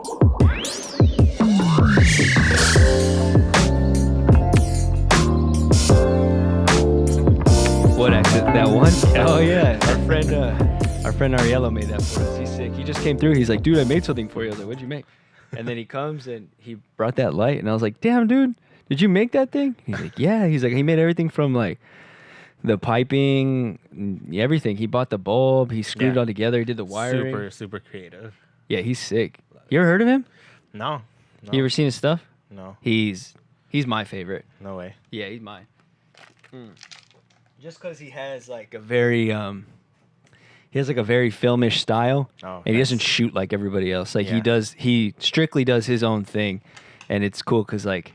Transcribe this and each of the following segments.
What exit? That one? Oh yeah, our friend Ariello made that for us. He's sick. He just came through. He's like, dude, I made something for you. I was like, what'd you make? And then he comes and he brought that light, and I was like, damn, dude, did you make that thing? He's like, yeah. He's like, he made everything from like the piping, everything. He bought the bulb. He screwed it all together. He did the wiring. Super creative. Yeah, he's sick. You ever heard of him? No. You ever seen his stuff? No. He's my favorite. No way. Yeah, he's mine. Just because he has like a very filmish style, and he doesn't shoot like everybody else. Like he strictly does his own thing, and it's cool because like,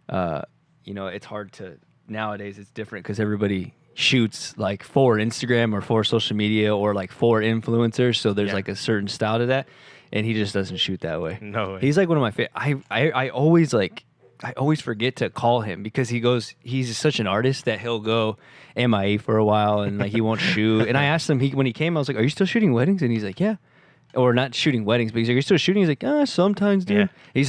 it's hard to nowadays. It's different because everybody shoots like for Instagram or for social media or like for influencers. So there's like a certain style to that, and he just doesn't shoot that way. No way. He's like one of my favorite. I always forget to call him because he's such an artist that he'll go MIA for a while and like he won't shoot. And I asked him when he came, I was like, are you still shooting weddings? And he's like, yeah. Or not shooting weddings, but he's like, are you still shooting? He's like, sometimes, dude. Yeah. He's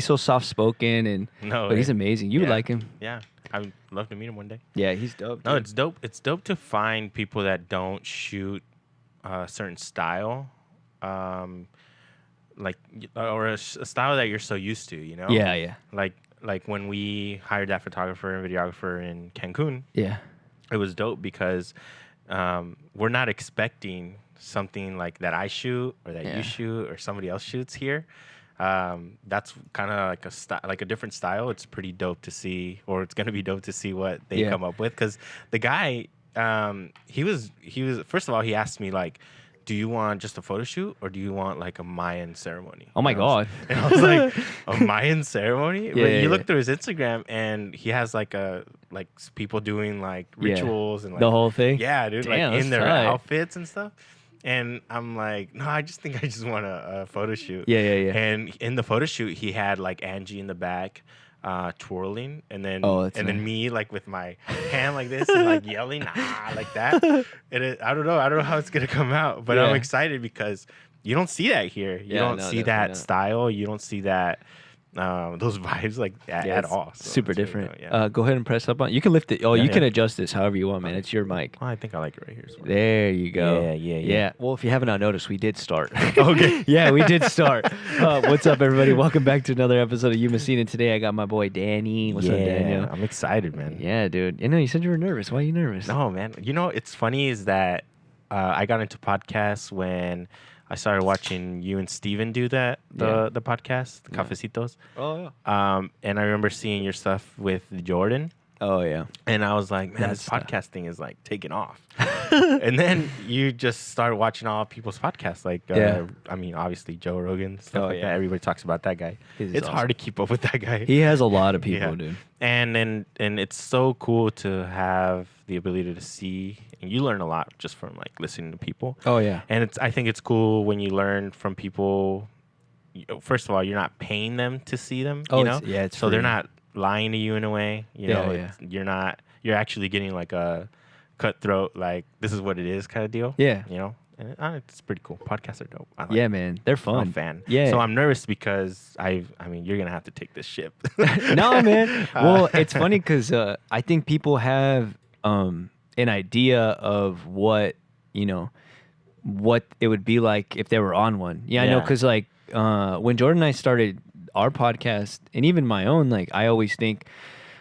so soft spoken and but he's amazing. You would like him. Yeah. I would love to meet him one day. Yeah, he's dope. No, dude. it's dope. It's dope to find people that don't shoot a certain style. Or a style that you're so used to, you know? Yeah. Like when we hired that photographer and videographer in Cancun, it was dope because we're not expecting something like that I shoot or that you shoot or somebody else shoots here. That's kind of like a different style. It's pretty dope to see, or it's gonna be dope to see what they come up with. Because the guy, he was first of all, he asked me like, do you want just a photo shoot or do you want like a Mayan ceremony? Oh my God. And I was like, a Mayan ceremony? But you look through his Instagram and he has like people doing like rituals and like the whole thing. Yeah, dude. Damn, like in their tight. outfits and stuff. And I'm like, no, I just think I just want a photo shoot. Yeah. And in the photo shoot, he had like Angie in the back twirling, and then then me like with my hand like this and like yelling like that. And I don't know how it's gonna come out, but I'm excited because you don't see that here. You don't see that style. You don't see that those vibes like at all. So super different. Really go ahead and press up on. You can lift it. You can adjust this however you want, man. It's your mic. Oh, I think I like it right here. There you go. Yeah. Well, if you haven't noticed, we did start. Okay. Yeah, we did start. What's up, everybody? Welcome back to another episode of YumaSeen. And today I got my boy Danny. What's up, Daniel? I'm excited, man. Yeah, dude. You said you were nervous. Why are you nervous? No, man. It's funny is that I got into podcasts when I started watching you and Steven do the podcast, the Cafecitos. Oh, yeah. And I remember seeing your stuff with Jordan. Oh, yeah. And I was like, man, this podcasting is like taking off. And then you just started watching all people's podcasts. Like, obviously Joe Rogan, stuff like that. Everybody talks about that guy. It's hard to keep up with that guy. He has a lot of people, dude. And it's so cool to have the ability to see, and you learn a lot just from like listening to people. Oh, yeah. And I think it's cool when you learn from people. First of all, you're not paying them to see them. It's so free. They're not lying to you in a way. You're actually getting like a cutthroat, like this is what it is kind of deal. Yeah. And it's pretty cool. Podcasts are dope. Man, they're fun. I'm a fan. Yeah. So I'm nervous because you're gonna have to take this ship. No, man. Well, it's funny because I think people have an idea of what it would be like if they were on one. Yeah. I know because like when Jordan and I started our podcast and even my own, like I always think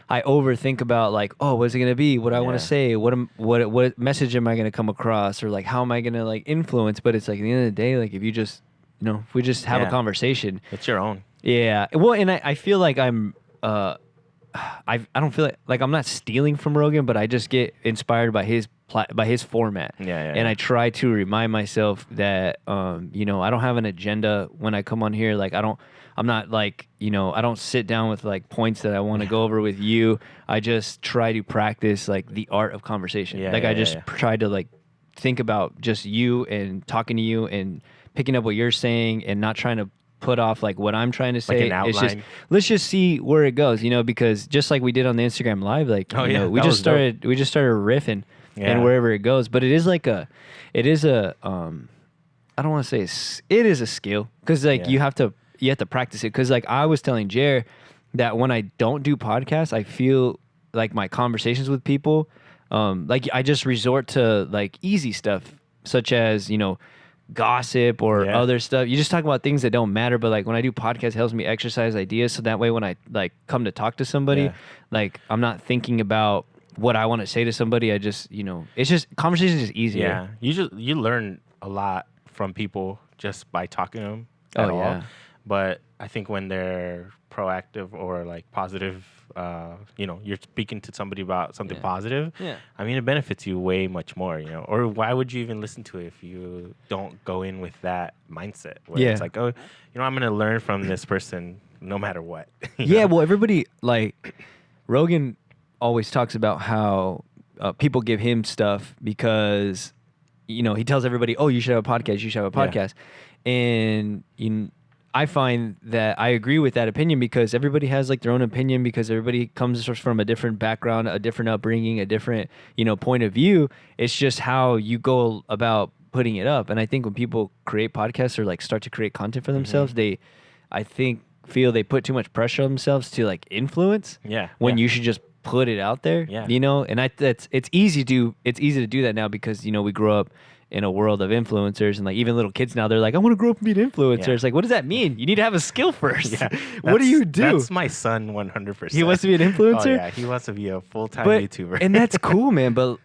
I overthink about like, oh, what's it gonna be? What I want to say? What message am I gonna come across? Or like, how am I gonna like influence? But it's like at the end of the day, like if you just, if we just have a conversation, it's your own. Yeah. Well, and I feel like I'm, I don't feel like I'm not stealing from Rogan, but I just get inspired by his format. And I try to remind myself that, I don't have an agenda when I come on here. Like I'm not like, I don't sit down with like points that I want to go over with you. I just try to practice like the art of conversation. I just try to like think about just you and talking to you and picking up what you're saying and not trying to put off like what I'm trying to say. Like an outline. It's just, let's just see where it goes, because just like we did on the Instagram live, like, we just started riffing and wherever it goes, but it is a I don't want to say it is a skill because like you have to practice it. Because like I was telling Jer that when I don't do podcasts, I feel like my conversations with people, like I just resort to like easy stuff such as gossip or other stuff. You just talk about things that don't matter. But like when I do podcasts, it helps me exercise ideas. So that way, when I like come to talk to somebody, like I'm not thinking about what I want to say to somebody. I just it's just conversation is just easier. Yeah, you learn a lot from people just by talking to them at all. But I think when they're proactive or like positive, you're speaking to somebody about something positive. Yeah. I mean, it benefits you way much more, or why would you even listen to it if you don't go in with that mindset where it's like, oh, I'm going to learn from this person no matter what. Well, everybody like Rogan always talks about how people give him stuff because he tells everybody, oh, you should have a podcast, you should have a podcast. And I find that I agree with that opinion because everybody has like their own opinion because everybody comes from a different background, a different upbringing, a different, point of view. It's just how you go about putting it up. And I think when people create podcasts or like start to create content for themselves, I think feel they put too much pressure on themselves to like influence. When you should just put it out there. And it's easy to do that now because we grow up in a world of influencers and like even little kids now they're like, I want to grow up and be an influencer. It's like, what does that mean? You need to have a skill first. What do you do? That's my son 100%. He wants to be an influencer? Oh yeah, he wants to be a full-time YouTuber. And that's cool, man. But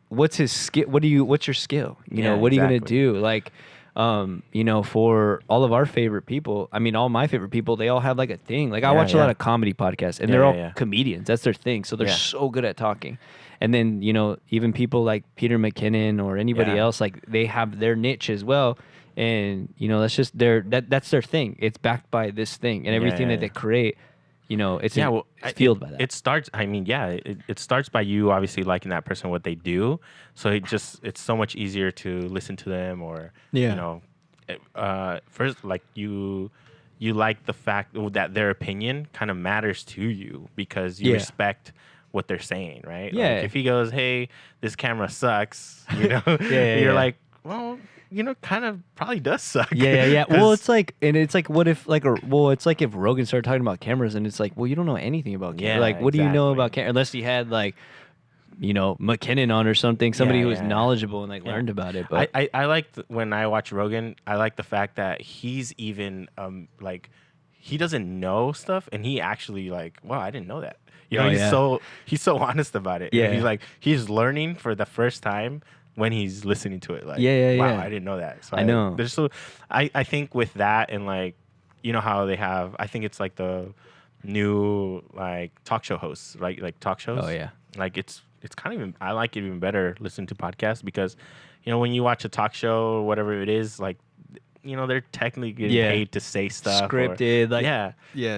what's his skill? What's your skill? What are you gonna do? Like for all of our favorite people, I mean, all my favorite people, they all have like a thing. Like I watch a lot of comedy podcasts and they're all comedians. That's their thing. So they're so good at talking. And then, even people like Peter McKinnon or anybody else, like they have their niche as well. And, that's just that's their thing. It's backed by this thing and everything that they create. It's fueled by that. It starts. I mean, it starts by you obviously liking that person, what they do. So it's so much easier to listen to them, or first like you like the fact that their opinion kind of matters to you because you respect what they're saying, right? Yeah. Like if he goes, "Hey, this camera sucks," you're like, well. Kind of probably does suck. Yeah. Well, it's like what if it's like if Rogan started talking about cameras and it's like, well, you don't know anything about cameras. Like, what do you know about cameras? Unless he had like, McKinnon on or something, somebody who was knowledgeable and like learned about it. But I like when I watch Rogan, I like the fact that he's even like he doesn't know stuff and he actually like, wow, I didn't know that. He's so honest about it. Yeah. He's like he's learning for the first time when he's listening to it, like, wow, I didn't know that. So I know. I think with that and like, how they have, I think it's like the new like talk show hosts, right? Like talk shows. Oh yeah. Like it's kind of even, I like it even better listening to podcasts because, when you watch a talk show or whatever it is, like, they're technically getting paid to say stuff. Scripted.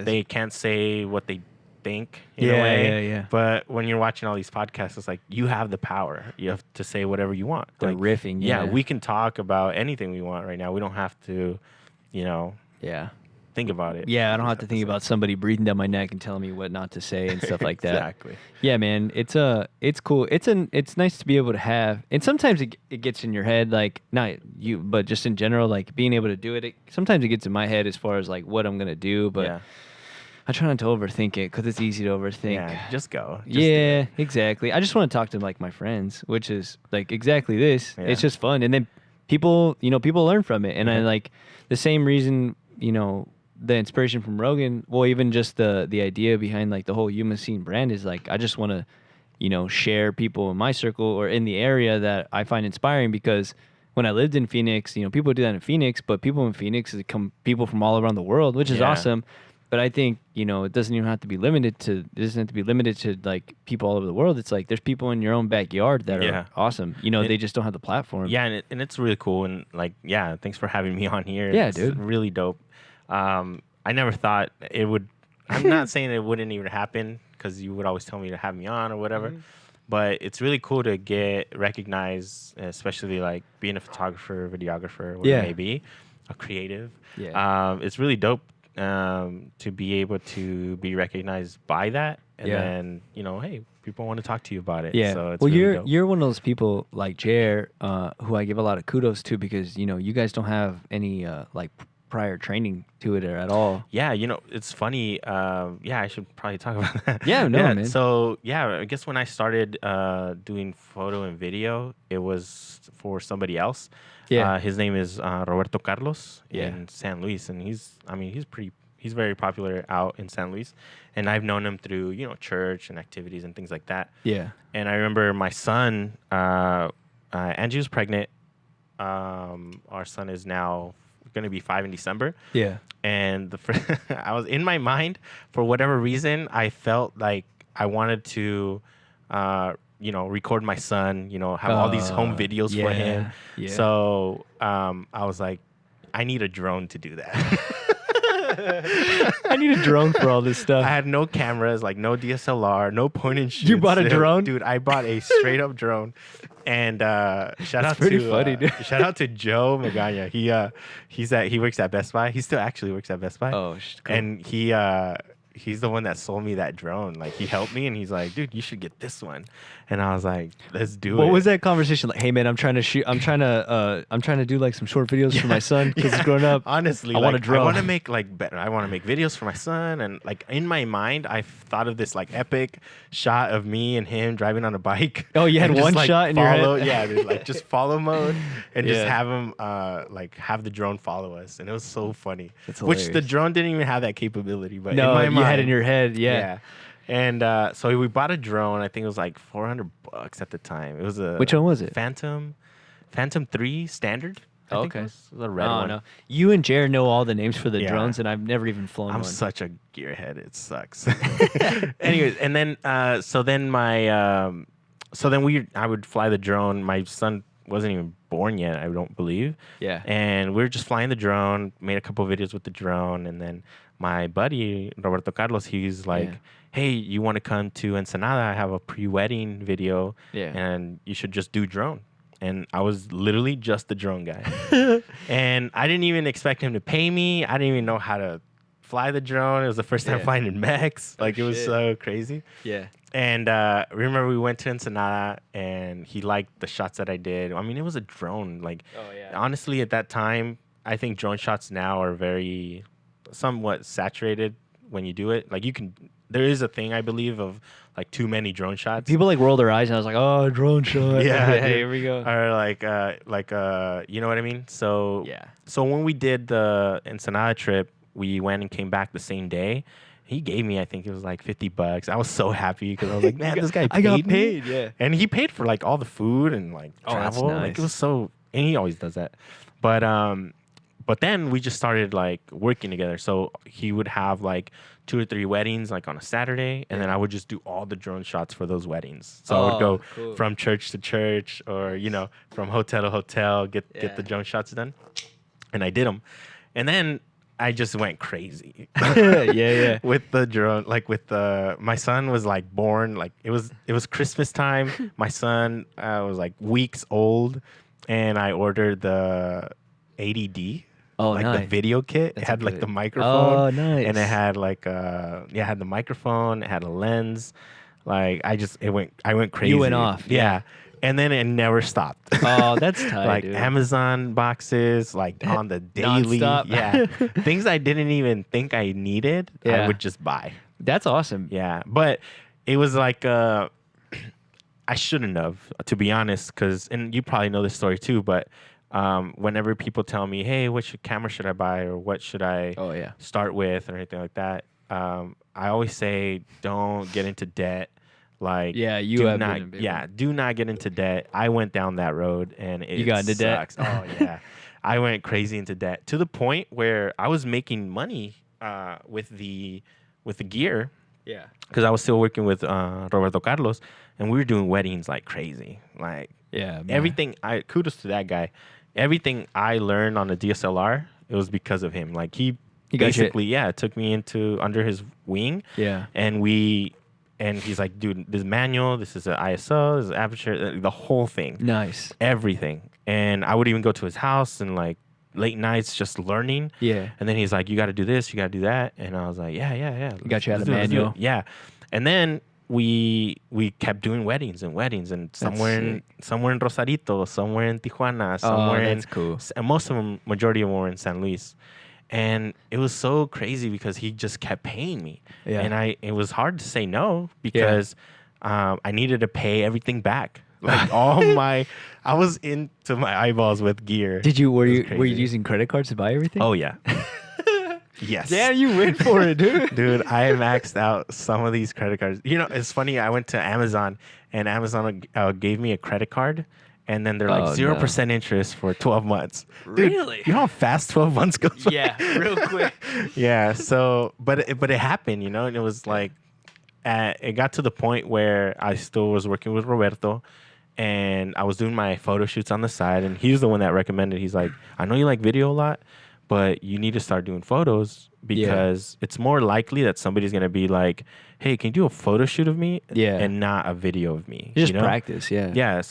They can't say what they think in a way. Yeah. But when you're watching all these podcasts, it's like you have the power. You have to say whatever you want. They're like, riffing. Yeah, we can talk about anything we want right now. We don't have to, think about it. Yeah, I don't have to think about somebody breathing down my neck and telling me what not to say and stuff like that. Exactly. Yeah, man, it's cool. It's nice to be able to have, and sometimes it gets in your head, like not you, but just in general, like being able to do it. Sometimes it gets in my head as far as like what I'm gonna do, but. I try not to overthink it because it's easy to overthink. Yeah, just go. Exactly. I just want to talk to like my friends, which is like exactly this. Yeah. It's just fun, and then people learn from it, and I like the same reason, the inspiration from Rogan. Well, even just the idea behind like the whole YumaSeen brand is like I just want to, share people in my circle or in the area that I find inspiring because. When I lived in Phoenix, people do that in Phoenix, but people in Phoenix come people from all around the world, which is awesome. But I think, it doesn't even have to be limited to like people all over the world. It's like there's people in your own backyard that are awesome. They just don't have the platform. Yeah, and it's really cool. And like, thanks for having me on here. Yeah, it's dude. Really dope. I never thought it would. I'm not saying it wouldn't even happen because you would always tell me to have me on or whatever. Mm-hmm. But it's really cool to get recognized, especially like being a photographer, videographer, whatever it may be, a creative. Yeah. It's really dope. To be able to be recognized by that, and then hey, people want to talk to you about it. Yeah. So it's well, really dope. you're one of those people like Jer, who I give a lot of kudos to because you guys don't have any like prior training to it or at all. Yeah, it's funny. I should probably talk about that. Yeah, no, man. So I guess when I started doing photo and video, it was for somebody else. Yeah. His name is Roberto Carlos in San Luis, and he's very popular out in San Luis, and I've known him through church and activities and things like that. Yeah. And I remember my son, Angie was pregnant. Our son is now going to be 5 in December. Yeah. And I was in my mind, for whatever reason, I felt like I wanted to, record my son, have all these home videos for him. Yeah. So I was like, I need a drone to do that. I need a drone for all this stuff. I had no cameras, like no DSLR, no point and shoot. You bought a drone? Dude, I bought a straight up drone. And shout out to Joe Magana. He works at Best Buy. He still actually works at Best Buy. Oh, cool. And he's the one that sold me that drone. Like, he helped me, and he's like, dude, you should get this one. And I was like, let's do it. What was that conversation like? Hey man, I'm trying to do like some short videos for my son because he's growing up. Honestly, I want a drone. I want to make videos for my son, and like in my mind, I thought of this like epic shot of me and him driving on a bike. Oh, you had one shot in your head. Yeah, dude, like just follow mode and just have him have the drone follow us, and it was so funny. Which the drone didn't even have that capability, but no, in my you mind, had in your head, yeah. And so we bought a drone. I think it was like $400 at the time. It was which one was it? Phantom 3 standard. I think it was a red one. No. You and Jared know all the names for the drones, and I've never even flown one. I'm such a gearhead. It sucks. Anyways, and then I would fly the drone. My son wasn't even born yet, I don't believe. Yeah. And we were just flying the drone, made a couple videos with the drone, and then my buddy Roberto Carlos, he's like, hey, you want to come to Ensenada? I have a pre-wedding video, and you should just do drone. And I was literally just the drone guy. And I didn't even expect him to pay me. I didn't even know how to fly the drone. It was the first time flying in Mex. It was so crazy. Yeah. And remember, we went to Ensenada, and he liked the shots that I did. I mean, it was a drone. Honestly, at that time, I think drone shots now are somewhat saturated when you do it. There is a thing, I believe, of like too many drone shots. People roll their eyes, and I was like, "Oh, drone shot." Yeah, here we go. Or you know what I mean? So So when we did the Ensenada trip, we went and came back the same day. He gave me, I think it was like $50. I was so happy because I was like, man, this guy paid I got me. paid, yeah. And he paid for all the food and travel. That's nice. It was so, and he always does that. But then we just started working together. So he would have 2 or 3 weddings on a Saturday, and then I would just do all the drone shots for those weddings. So I would go from church to church, or from hotel to hotel, get the drone shots done, and I did them. And then I just went crazy. With the drone, my son was born, it was Christmas time. My son was weeks old, and I ordered the 80D. Oh, nice. The video kit. It had the microphone. Oh, nice. And it had it had the microphone. It had a lens. I went crazy. You went off. Yeah. And then it never stopped. Oh, that's tight, dude. Amazon boxes, on the daily. Non-stop. Yeah. Things I didn't even think I needed, I would just buy. That's awesome. Yeah. But it was I shouldn't have, to be honest, and you probably know this story too, but whenever people tell me, hey, camera should I buy, or what should I start with, or anything like that, I always say, don't get into debt. Do not get into debt. I went down that road, and it got into debt? Oh yeah, I went crazy into debt to the point where I was making money with the gear. Yeah, because I was still working with Roberto Carlos, and we were doing weddings like crazy. Everything. Kudos to that guy. Everything I learned on the DSLR, it was because of him. He basically took me under his wing. Yeah, and he's like, dude, this manual, this is an ISO, this is aperture, the whole thing. Nice. Everything. And I would even go to his house and late nights just learning. Yeah. And then he's like, you got to do this, you got to do that. And I was like, yeah. Got you out of the manual. Yeah. And then we kept doing weddings and somewhere in Rosarito, somewhere in Tijuana, somewhere that's cool. And most of them, majority of them were in San Luis. And it was so crazy because he just kept paying me. Yeah. And it was hard to say no because I needed to pay everything back. Like I was into my eyeballs with gear. Were you using credit cards to buy everything? Oh yeah. Yes. Damn, you went for it, dude. Dude, I maxed out some of these credit cards. You know, it's funny. I went to Amazon and Amazon gave me a credit card. And then they're like 0% interest for 12 months. Dude, really? You know how fast 12 months goes by? Yeah, real quick. Yeah. So, but it happened, you know, and it was like, it got to the point where I still was working with Roberto, and I was doing my photo shoots on the side, and he's the one that recommended. He's like, I know you like video a lot, but you need to start doing photos because it's more likely that somebody's gonna be like, hey, can you do a photo shoot of me? Yeah. And not a video of me. Just practice. Yeah. Yeah.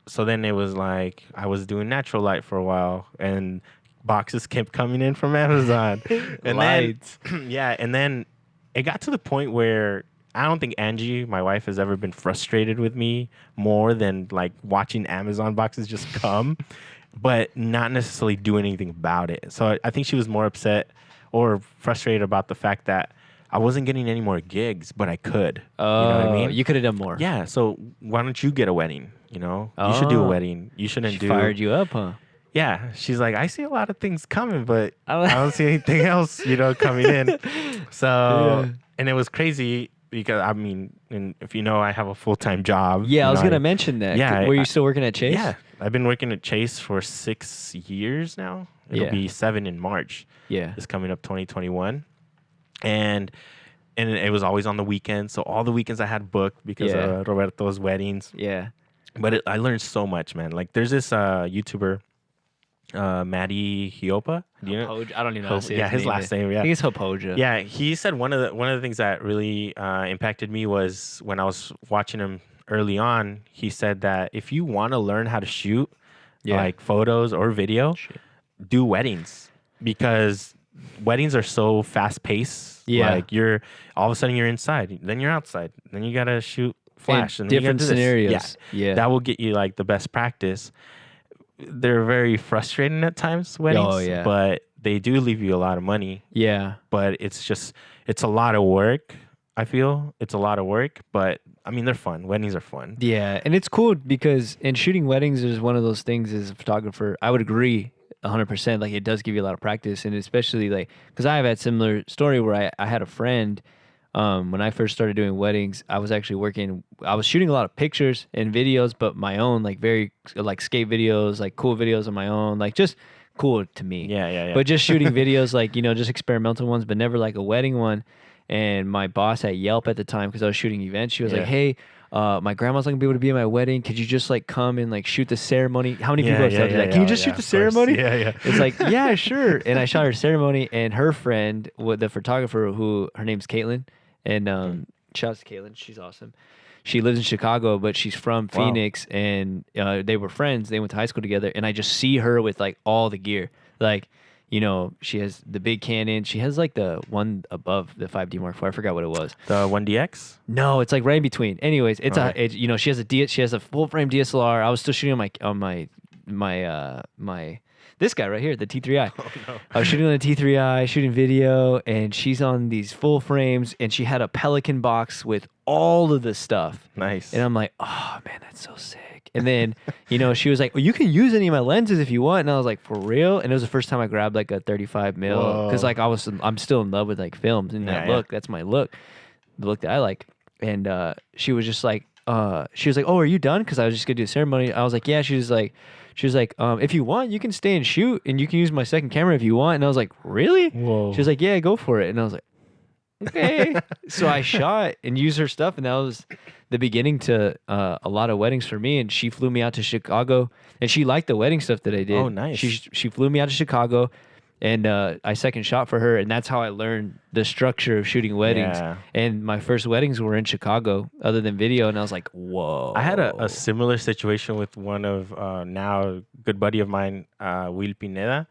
So then it was like I was doing natural light for a while, and boxes kept coming in from Amazon. And Lights. And then it got to the point where I don't think Angie, my wife, has ever been frustrated with me more than like watching Amazon boxes just come, but not necessarily do anything about it. So I think she was more upset or frustrated about the fact that I wasn't getting any more gigs, but I could. Oh, you know what I mean? You could have done more. Yeah. So why don't you get a wedding? You know, you should do a wedding. You shouldn't She fired you up, huh? Yeah. She's like, I see a lot of things coming, but I don't see anything else, you know, coming in. So, and it was crazy because, I mean, and if you know, I have a full-time job. Yeah, I was going to mention that. Yeah. Were you still working at Chase? Yeah. I've been working at Chase for 6 years now. It'll be 7 in March. Yeah. It's coming up 2021. And it was always on the weekends. So all the weekends I had booked because of Roberto's weddings. Yeah. But I learned so much, man. Like there's this YouTuber, Maddie Hiopa. Do you know? I don't even know how to say his last name. Yeah, I think it's Hopoja. Yeah, he said one of the things that really impacted me was when I was watching him early on. He said that if you want to learn how to shoot like photos or video, do weddings because weddings are so fast paced. Yeah, like you're all of a sudden you're inside, then you're outside, then you gotta shoot flash and different scenarios. Yeah, that will get you like the best practice. They're very frustrating at times, weddings, but they do leave you a lot of money. Yeah, but it's a lot of work. I feel it's a lot of work, but I mean they're fun. Weddings are fun. Yeah, and it's cool because in shooting weddings is one of those things as a photographer. I would agree 100%. Like it does give you a lot of practice, and especially like because I have had similar story where I had a friend. When I first started doing weddings, I was shooting a lot of pictures and videos, but my own, like very like skate videos, like cool videos on my own, like just cool to me. Yeah. But just shooting videos, like, you know, just experimental ones, but never like a wedding one. And my boss at Yelp at the time, because I was shooting events, she was like, hey, my grandma's not gonna be able to be at my wedding. Could you just like come and like shoot the ceremony? How many people have said that? Can you just shoot the ceremony? Yeah. It's like, yeah, sure. And I shot her ceremony, and her friend, the photographer, who her name's Caitlin. And shout out to Caitlin, she's awesome. She lives in Chicago, but she's from Phoenix, and they were friends. They went to high school together, and I just see her with like all the gear. Like, you know, she has the big Canon. She has like the one above the 5D Mark IV. I forgot what it was. The 1DX? No, it's like right in between. Anyways, you know, she has a full frame DSLR. I was still shooting on my this guy right here, the T3i. Oh, no. I was shooting on the T3i, shooting video, and she's on these full frames, and she had a Pelican box with all of the stuff. Nice. And I'm like, oh, man, that's so sick. And then, you know, she was like, well, you can use any of my lenses if you want. And I was like, for real? And it was the first time I grabbed like a 35 mil. Because like I'm still in love with like films and that look. That's my look, the look that I like. And she was just like, oh, are you done? Because I was just going to do a ceremony. I was like, yeah. She was like, if you want, you can stay and shoot, and you can use my second camera if you want. And I was like, really? Whoa. She was like, yeah, go for it. And I was like, okay. So I shot and used her stuff, and that was the beginning to a lot of weddings for me. And she flew me out to Chicago, and she liked the wedding stuff that I did. Oh, nice. She flew me out to Chicago, and I second shot for her, and that's how I learned the structure of shooting weddings. Yeah. And my first weddings were in Chicago, other than video, and I was like, whoa. I had a similar situation with one of now good buddy of mine, Will Pineda.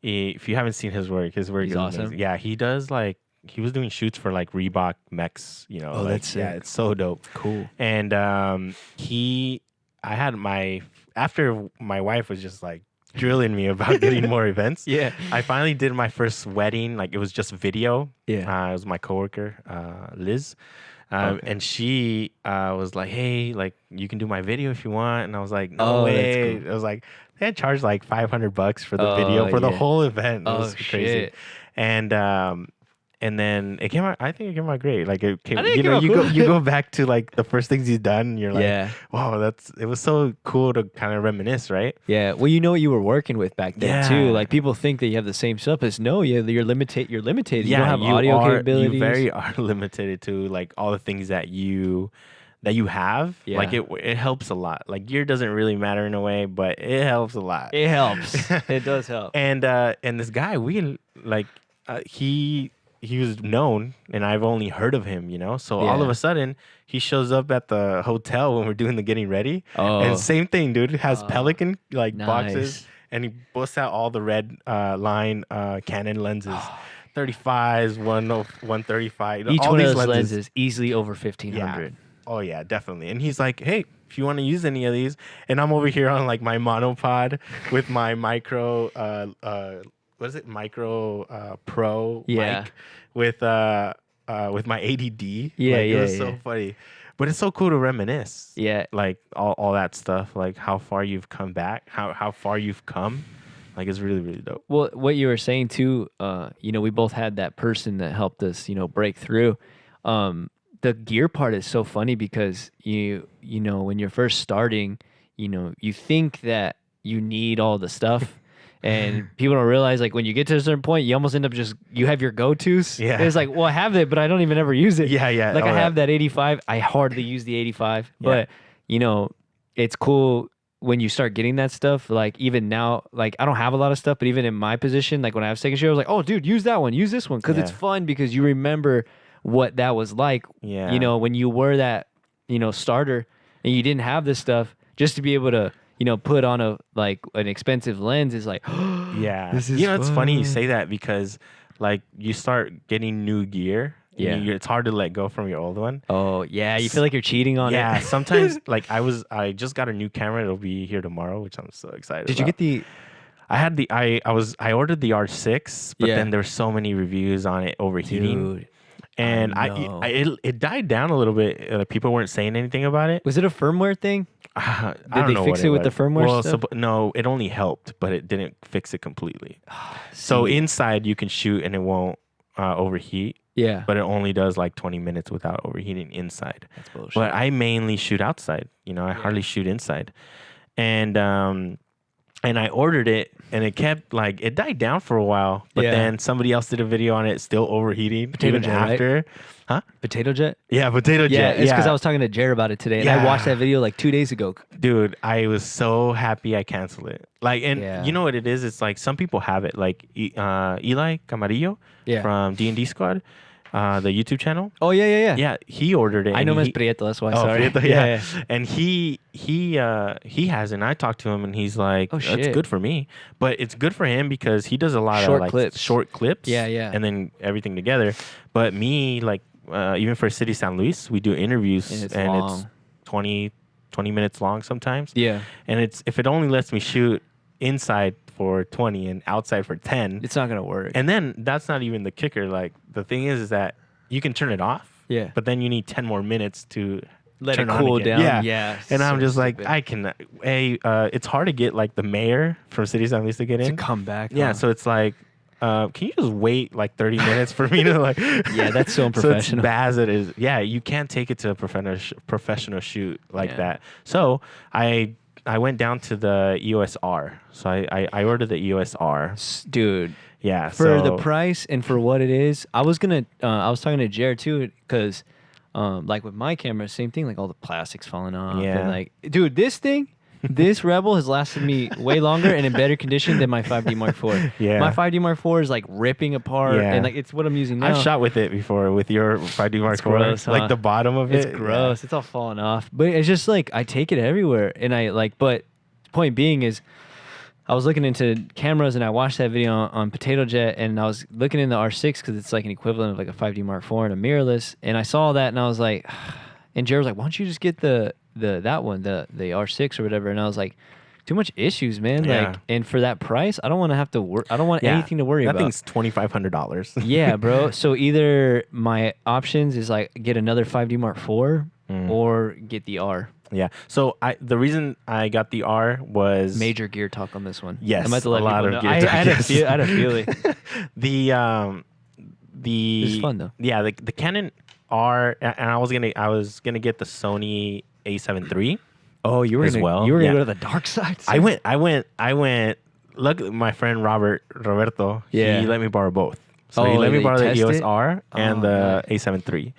If you haven't seen his work He's is awesome. amazing. Yeah, he does like he was doing shoots for like Reebok Mex, you know. Oh, like, that's sick. Yeah, it's so dope. Cool. And I had after my wife was just like drilling me about getting more events. Yeah. I finally did my first wedding. Like it was just video. Yeah. It was my coworker, Liz. And she was like, hey, like you can do my video if you want. And I was like, no way. That's cool. I was like, they had charged like $500 for the video for the whole event. It was crazy. Shit. And then it came out. I think it came out great. Like it came, cool. you go back to like the first things you've done. And you're like, yeah. wow, it was so cool to kind of reminisce, right? Yeah. Well, you know what you were working with back then too. Like people think that you have the same stuff as no. You're limited. You're limited. Yeah, you don't have audio capabilities. You very are limited to like all the things that you have. Yeah. Like it helps a lot. Like gear doesn't really matter in a way, but it helps a lot. It helps. It does help. And this guy, he was known, and I've only heard of him, you know. So all of a sudden, he shows up at the hotel when we're doing the getting ready. Oh. And same thing, dude. Has Pelican boxes, and he busts out all the red line Canon lenses, 35s, 135. Each all one these of those lenses easily over 1,500. Yeah. Oh yeah, definitely. And he's like, hey, if you want to use any of these, and I'm over here on like my monopod with my micro what is it? Micro Pro mic with my ADD. Yeah, It was so funny. But it's so cool to reminisce. Yeah. Like all that stuff, like how far you've come back, how far you've come. Like it's really, really dope. Well, what you were saying too, we both had that person that helped us, break through. The gear part is so funny because when you're first starting, you think that you need all the stuff. And people don't realize, like, when you get to a certain point, you almost end up you have your go-tos. Yeah. It's like, well, I have it, but I don't even ever use it. Yeah, yeah. Like, I have that 85. I hardly use the 85. Yeah. But, it's cool when you start getting that stuff. Like, even now, like, I don't have a lot of stuff, but even in my position, like, when I have second share, I was like, oh, dude, use that one. Use this one. Because it's fun because you remember what that was like. Yeah. When you were that, starter and you didn't have this stuff, just to be able to put on an expensive lens is like, yeah. This is it's funny you say that because like you start getting new gear. Yeah. It's hard to let go from your old one. Oh yeah. You feel like you're cheating on it. Yeah. Sometimes like I just got a new camera. It'll be here tomorrow, which I'm so excited Did you get the? I ordered the R6, but then there's so many reviews on it overheating. Dude. And it died down a little bit. People weren't saying anything about it. Was it a firmware thing? Did they fix it with the firmware stuff? No, it only helped, but it didn't fix it completely. So inside you can shoot and it won't overheat. Yeah. But it only does like 20 minutes without overheating inside. That's bullshit. But I mainly shoot outside. I hardly shoot inside. And I ordered it, and it kept it died down for a while. But then somebody else did a video on it still overheating. Potato jet, after. Right? Huh? Potato jet? Yeah, potato jet. Yeah, it's because I was talking to Jared about it today, and I watched that video like 2 days ago. Dude, I was so happy I canceled it. You know what it is? It's like some people have it. Like Eli Camarillo from D&D Squad. The YouTube channel. Oh yeah. Yeah, he ordered it. I know Miss Prieto, that's why. Sorry. Prieto, yeah. And he has it. And I talked to him, and he's like, "Oh shit, that's good for me." But it's good for him because he does a lot of short clips. Yeah. And then everything together. But me, even for City San Luis, we do interviews, and it's 20 minutes long sometimes. Yeah. And if it only lets me shoot inside for 20 and outside for 10, it's not gonna work. And then that's not even the kicker. Like the thing is that you can turn it off. Yeah. But then you need 10 more minutes to let turn it cool down. Yeah. And I'm just stupid. Like, I can. It's hard to get like the mayor from City San Luis to get in. To come back. Yeah. So it's like, can you just wait like 30 minutes for me to like? Yeah, that's so unprofessional. So it's bad as it is. Yeah, you can't take it to a professional shoot like that. So I went down to the EOS R. So I ordered the EOS R. Dude. Yeah. For the price and for what it is, I was talking to Jared too, because like with my camera, same thing, like all the plastics falling off. Yeah. And like, dude, this Rebel has lasted me way longer and in better condition than my 5D Mark IV. Yeah. My 5D Mark IV is like ripping apart, and like it's what I'm using now. I've shot with it before with your 5D Mark IV. Gross, huh? Like the bottom of it. It's gross. It's all falling off. But it's just like I take it everywhere, and but point being is I was looking into cameras and I watched that video on Potato Jet and I was looking in the R6 because it's like an equivalent of like a 5D Mark IV and a mirrorless. And I saw that and I was like, and Jared was like, why don't you just get that one, the R6 or whatever? And I was like, too much issues, man. Yeah. Like, and for that price, I don't want to have to work. I don't want anything to worry about. That thing's $2,500. Yeah, bro. So either my options is like get another 5D Mark IV or get the R. Yeah. So the reason I got the R was major gear talk on this one. Yes, I'm about to let a lot people of know. gear talk. I had a feeling. This is fun though. Yeah, the Canon R, and I was gonna get the Sony A7 III. Oh, you were gonna go to the dark side. I went. Luckily, my friend Roberto, he let me borrow both. So he let me borrow the EOS R and the A7 III.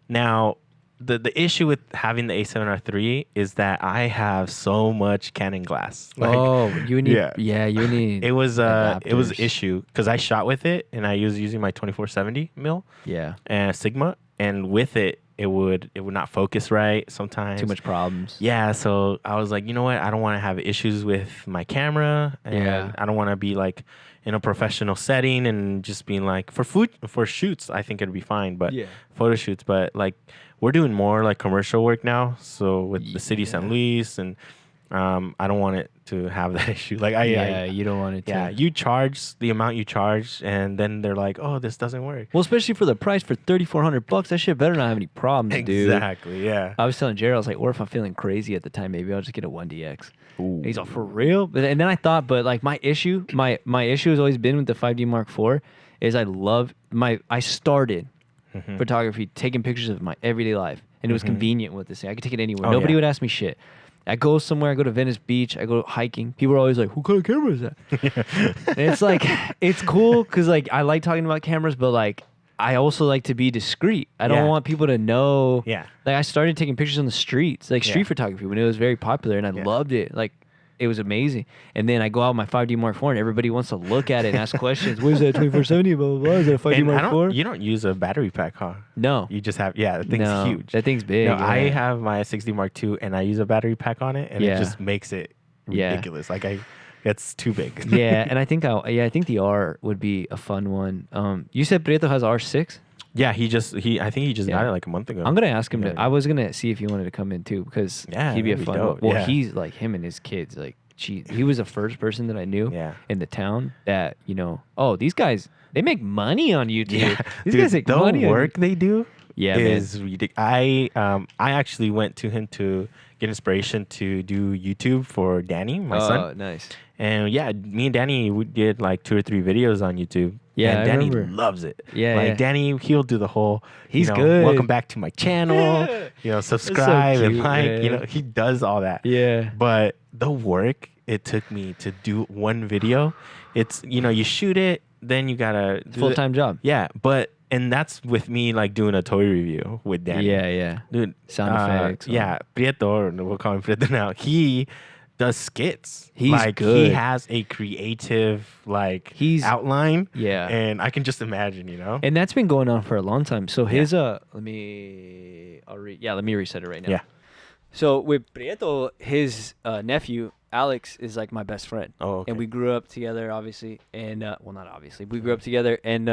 Now, the issue with having the A7R III is that I have so much Canon glass. Like, you need you need. It was an issue because I shot with it and I was using my 2470 mil. Yeah. And Sigma, and with it would not focus right sometimes. Too much problems. Yeah, so I was like, you know what? I don't want to have issues with my camera, and I don't want to be like in a professional setting and just being like for shoots. I think it'd be fine, but photo shoots. But like we're doing more like commercial work now, so with the city San Luis, and I don't want it to have that issue. Like you don't want it to. Yeah, you charge the amount you charge, and then they're like, oh, this doesn't work. Well, especially for the price for $3,400, that shit better not have any problems, dude. Exactly. Yeah. I was telling Jared, I was like, or if I'm feeling crazy at the time, maybe I'll just get a 1DX. Ooh. He's like, for real? And then I thought, but like my issue has always been with the 5D Mark IV is I started photography taking pictures of my everyday life, and it was convenient with this thing. I could take it anywhere. Nobody would ask me shit. I go somewhere, I go to Venice Beach, I go hiking. People are always like, what kind of camera is that? And it's like, it's cool because like I like talking about cameras, but like I also like to be discreet. I don't want people to know. Yeah. Like I started taking pictures on the streets, like street photography when it was very popular, and I loved it. Like it was amazing. And then I go out with my 5D Mark IV and everybody wants to look at it and ask questions. What is that 2470? Blah, blah, blah. Is that a 5D Mark IV? You don't use a battery pack, huh? No. You just have, that thing's huge. That thing's big. No, I have my 6D Mark II and I use a battery pack on it, and it just makes it ridiculous. Like it's too big. Yeah, and I think the R would be a fun one. You said Prieto has R6? Yeah, I think he just got it like a month ago. I'm gonna ask him I was gonna see if he wanted to come in too, because he'd be a fun one. Well, he's like him and his kids. Like, he was the first person that I knew in the town that these guys, they make money on YouTube. Yeah. These guys make money. The work they do is ridiculous. I actually went to him to get inspiration to do YouTube for Danny, my son. Oh, nice. And me and Danny, we did like 2 or 3 videos on YouTube. Yeah, and Danny loves it. Yeah, like Danny, he'll do the whole. He's good. Welcome back to my channel. Subscribe so cute, and like. He does all that. Yeah. But the work it took me to do one video, it's you shoot it, then you gotta full-time job. Yeah, and that's with me like doing a toy review with Danny. Yeah. Dude, sound effects. Yeah, Prieto, we'll call him Prieto now. He does skits. He's good. He has a creative outline. Yeah. And I can just imagine, And that's been going on for a long time. So his let me reset it right now. Yeah. So with Prieto, his nephew Alex is like my best friend. Oh, okay. And we grew up together, obviously. And not obviously. We grew up together, and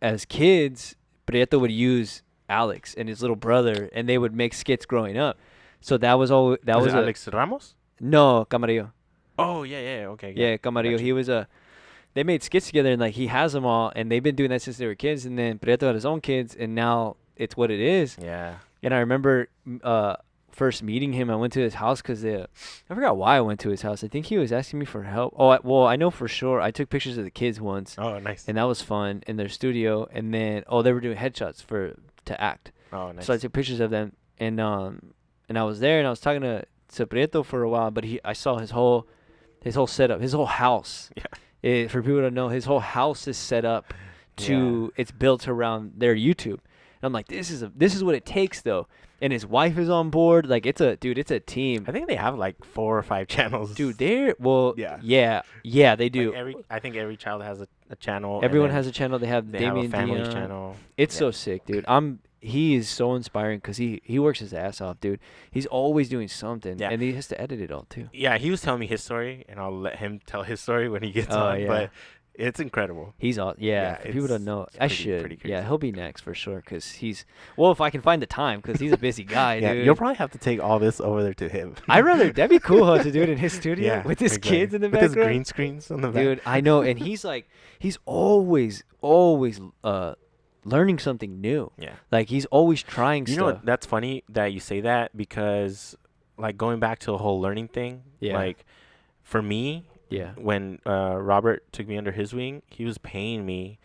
as kids, Prieto would use Alex and his little brother, and they would make skits growing up. So that was all. That was Alex Ramos? No, Camarillo. Oh yeah, okay. Yeah, Camarillo. He was they made skits together, and like he has them all, and they've been doing that since they were kids. And then Prieto had his own kids, and now it's what it is. Yeah. And I remember first meeting him. I went to his house because I forgot why I went to his house. I think he was asking me for help. I know for sure. I took pictures of the kids once. Oh, nice. And that was fun in their studio. And then they were doing headshots to act. Oh, nice. So I took pictures of them, and I was there, and I was talking to Prieto for a while, but I saw his whole setup, his whole house. Yeah. For people to know, his whole house is set up it's built around their YouTube. And I'm like, this is what it takes though. And his wife is on board. Like it's a team. I think they have like 4 or 5 channels. Dude, yeah, they do. Like I think every child has a channel. Everyone has a channel. They have a Damien family Dion. channel. It's so sick, dude. he is so inspiring because he works his ass off, dude. He's always doing something, and he has to edit it all too. Yeah, he was telling me his story, and I'll let him tell his story when he gets on. Yeah. But it's incredible. He's all for people don't know. I should. Yeah, he'll be next for sure because if I can find the time because he's a busy guy, dude. You'll probably have to take all this over there to him. That'd be cool to do it in his studio with his kids in the background. With his green screens on the back. Dude, I know, and he's always learning something new. Yeah. Like he's always trying stuff. You know, that's funny that you say that because like going back to the whole learning thing, like for me, when Robert took me under his wing, he was paying me,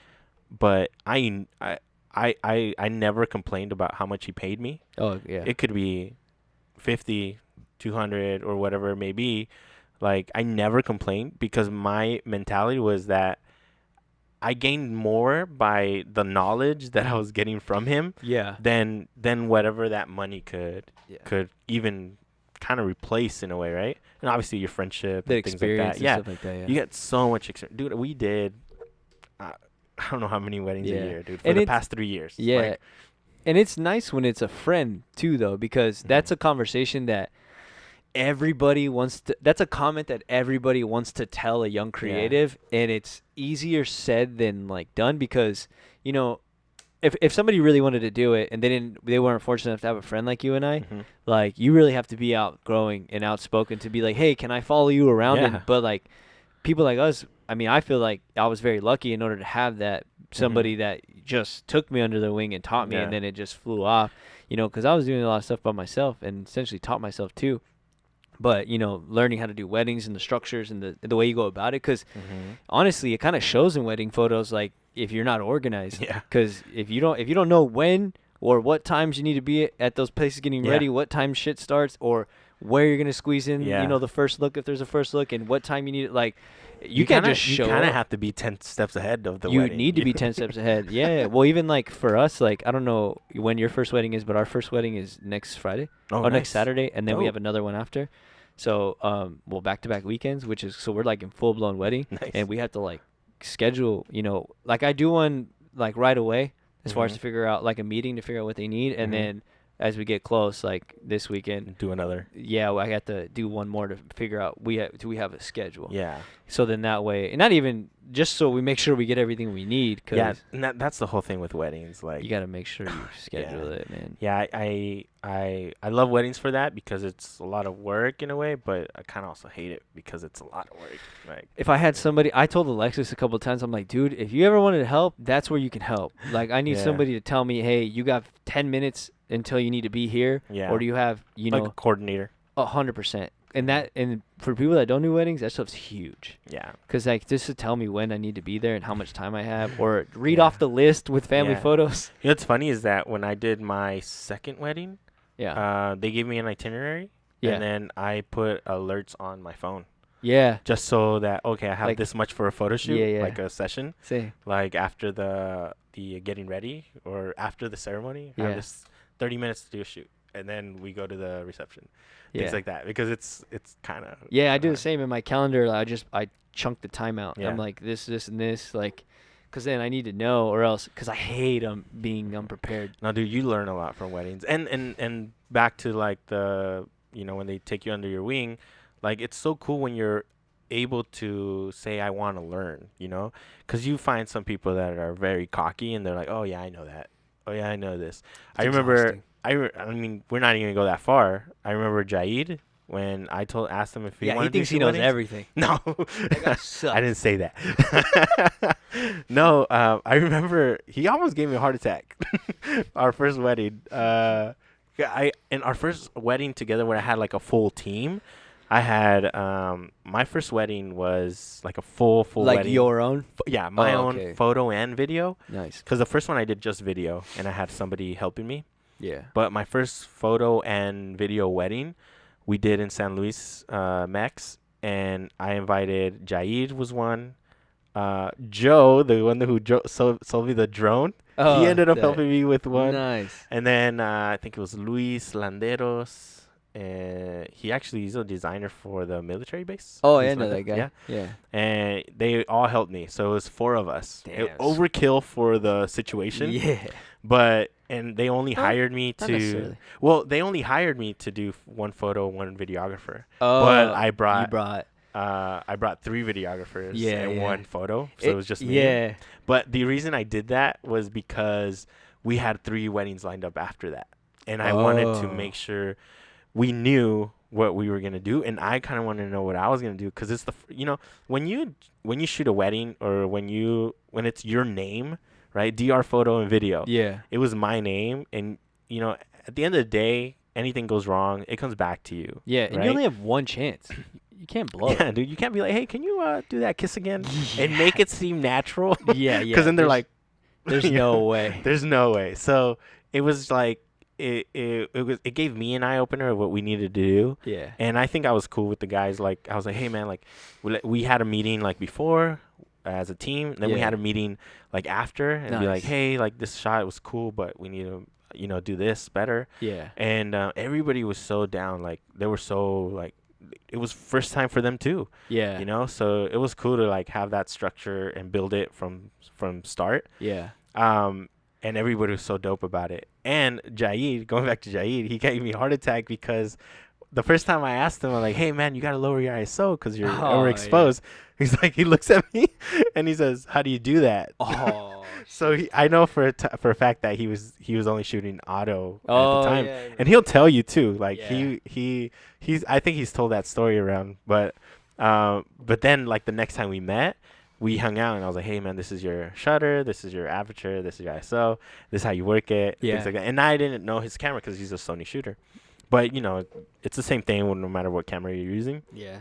but I never complained about how much he paid me. Oh, yeah. It could be 50, 200 or whatever it may be. Like I never complained because my mentality was that I gained more by the knowledge that I was getting from him than whatever that money could even kind of replace in a way, right? And obviously your friendship the and things like that. Stuff like that, you get so much experience. Dude, we did I don't know how many weddings a year, dude, for the past 3 years. Yeah. And it's nice when it's a friend too though, because that's a conversation that that's a comment that everybody wants to tell a young creative, and it's easier said than like done because, you know, if somebody really wanted to do it and they weren't fortunate enough to have a friend like you and I, like you really have to be outgrowing and outspoken to be like, hey, can I follow you around? But like people like us, I mean, I feel like I was very lucky in order to have that somebody that just took me under their wing and taught me, and then it just flew off, you know, because I was doing a lot of stuff by myself and essentially taught myself too. But, you know, learning how to do weddings and the structures and the way you go about it. Because, honestly, it kind of shows in wedding photos, like, if you're not organized. Yeah. Because if you don't know when or what times you need to be at those places getting ready, what time shit starts, or where you're going to squeeze in, you know, the first look, if there's a first look, and what time you need it. Like, you can't just show up. You kind of have to be 10 steps ahead of the wedding. You need to be 10 steps ahead. Yeah. Well, even, like, for us, like, I don't know when your first wedding is, but our first wedding is next Friday. Or next Saturday, and then we have another one after. So, back-to-back weekends, so we're like in full-blown wedding, and we have to like schedule, you know, like I do one like right away as far as to figure out like a meeting to figure out what they need, and then as we get close, like this weekend, do another. Yeah, well, I have to do one more to figure out do we have a schedule? Yeah. So then that way, and not even just so we make sure we get everything we need. And that's the whole thing with weddings. Like you got to make sure you schedule it, man. Yeah, I love weddings for that because it's a lot of work in a way, but I kind of also hate it because it's a lot of work. Like if I had somebody, I told Alexis a couple of times, I'm like, dude, if you ever wanted to help, that's where you can help. Like I need somebody to tell me, hey, you got 10 minutes until you need to be here, or do you have, you know, a coordinator? 100%. And for people that don't do weddings, that stuff's huge. Yeah. Because like just to tell me when I need to be there and how much time I have, or read off the list with family photos. You know what's funny is that when I did my second wedding, they gave me an itinerary, and then I put alerts on my phone. Yeah. Just so that I have like, this much for a photo shoot, like a session. See. Like after the getting ready or after the ceremony, I have this 30 minutes to do a shoot, and then we go to the reception. Things like that, because it's kind of I do the same in my calendar. I chunk the time out. I'm like this and this, like, because then I need to know, or else because I hate being unprepared. No, dude, you learn a lot from weddings, and back to like the, you know, when they take you under your wing, like it's so cool when you're able to say I want to learn, you know, because you find some people that are very cocky and they're like, oh yeah, I know that. Oh yeah, I know this. I remember. I mean, we're not even gonna go that far. I remember Jaid when I asked him if he wanted to do thinks he knows everything. No, I didn't say that. No, I remember he almost gave me a heart attack. Our first wedding, in our first wedding together, where I had like a full team. I had my first wedding was like a full like wedding. Your own? My own photo and video. Nice. Because the first one I did just video, and I had somebody helping me. Yeah. But my first photo and video wedding, we did in San Luis, Mex, and I invited Jaid was one, Joe, the one who sold me the drone. He ended up helping me with one. Nice. And then I think it was Luis Landeros. He's a designer for the military base. Oh, I know that guy. Yeah. And they all helped me, so it was 4 of us. Damn. Overkill for the situation. Yeah. But and they only hired me to. Well, they only hired me to do one photo, one videographer. Oh, but I brought 3 videographers and one photo, so it was just me. Yeah. But the reason I did that was because we had 3 weddings lined up after that, and I wanted to make sure we knew what we were gonna do, and I kind of wanted to know what I was gonna do, because it's when you shoot a wedding, or when it's your name, right? DR photo and video. Yeah. It was my name, and at the end of the day, anything goes wrong, it comes back to you. Yeah, right? and you only have one chance. You can't blow Yeah, it. dude, you can't be like, hey, can you do that kiss again and make it seem natural? Yeah. Because then they're like, there's no way. There's no way. So it was like it gave me an eye opener of what we needed to do. Yeah. And I think I was cool with the guys. Like, I was like, hey man, like we had a meeting like before as a team. And then we had a meeting like after, and be like, hey, like this shot was cool, but we need to do this better. Yeah. And everybody was so down. Like, they were so like, it was first time for them too. Yeah. So it was cool to like have that structure and build it from start. Yeah. And everybody was so dope about it. And Jaid, going back to Jaid, he gave me a heart attack because the first time I asked him, I'm like, hey man, you got to lower your ISO because you're overexposed. Yeah. He's like, he looks at me and he says, how do you do that? Oh. So I know for a fact that he was only shooting auto at the time. Yeah. And he'll tell you too. Like he's I think he's told that story around. But then like the next time we met, we hung out, and I was like, hey man, this is your shutter, this is your aperture, this is your ISO, this is how you work it. Yeah. Things like that. And I didn't know his camera because he's a Sony shooter. But it's the same thing no matter what camera you're using. Yeah.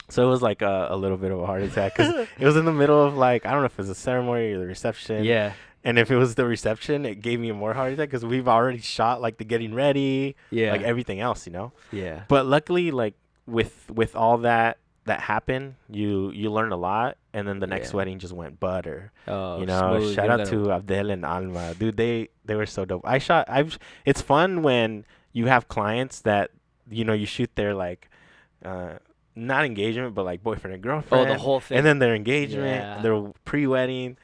So it was like a little bit of a heart attack because it was in the middle of like, I don't know if it was a ceremony or the reception. Yeah. And if it was the reception, it gave me a more heart attack because we've already shot like the getting ready, like everything else, Yeah. But luckily, like with all that happened, you learn a lot, and then the next wedding just went butter. Oh, shout out to Abdel and Alma, dude. They were so dope. It's fun when you have clients that you shoot their like not engagement, but like boyfriend and girlfriend. Oh, the whole thing. And then their engagement, their pre-wedding,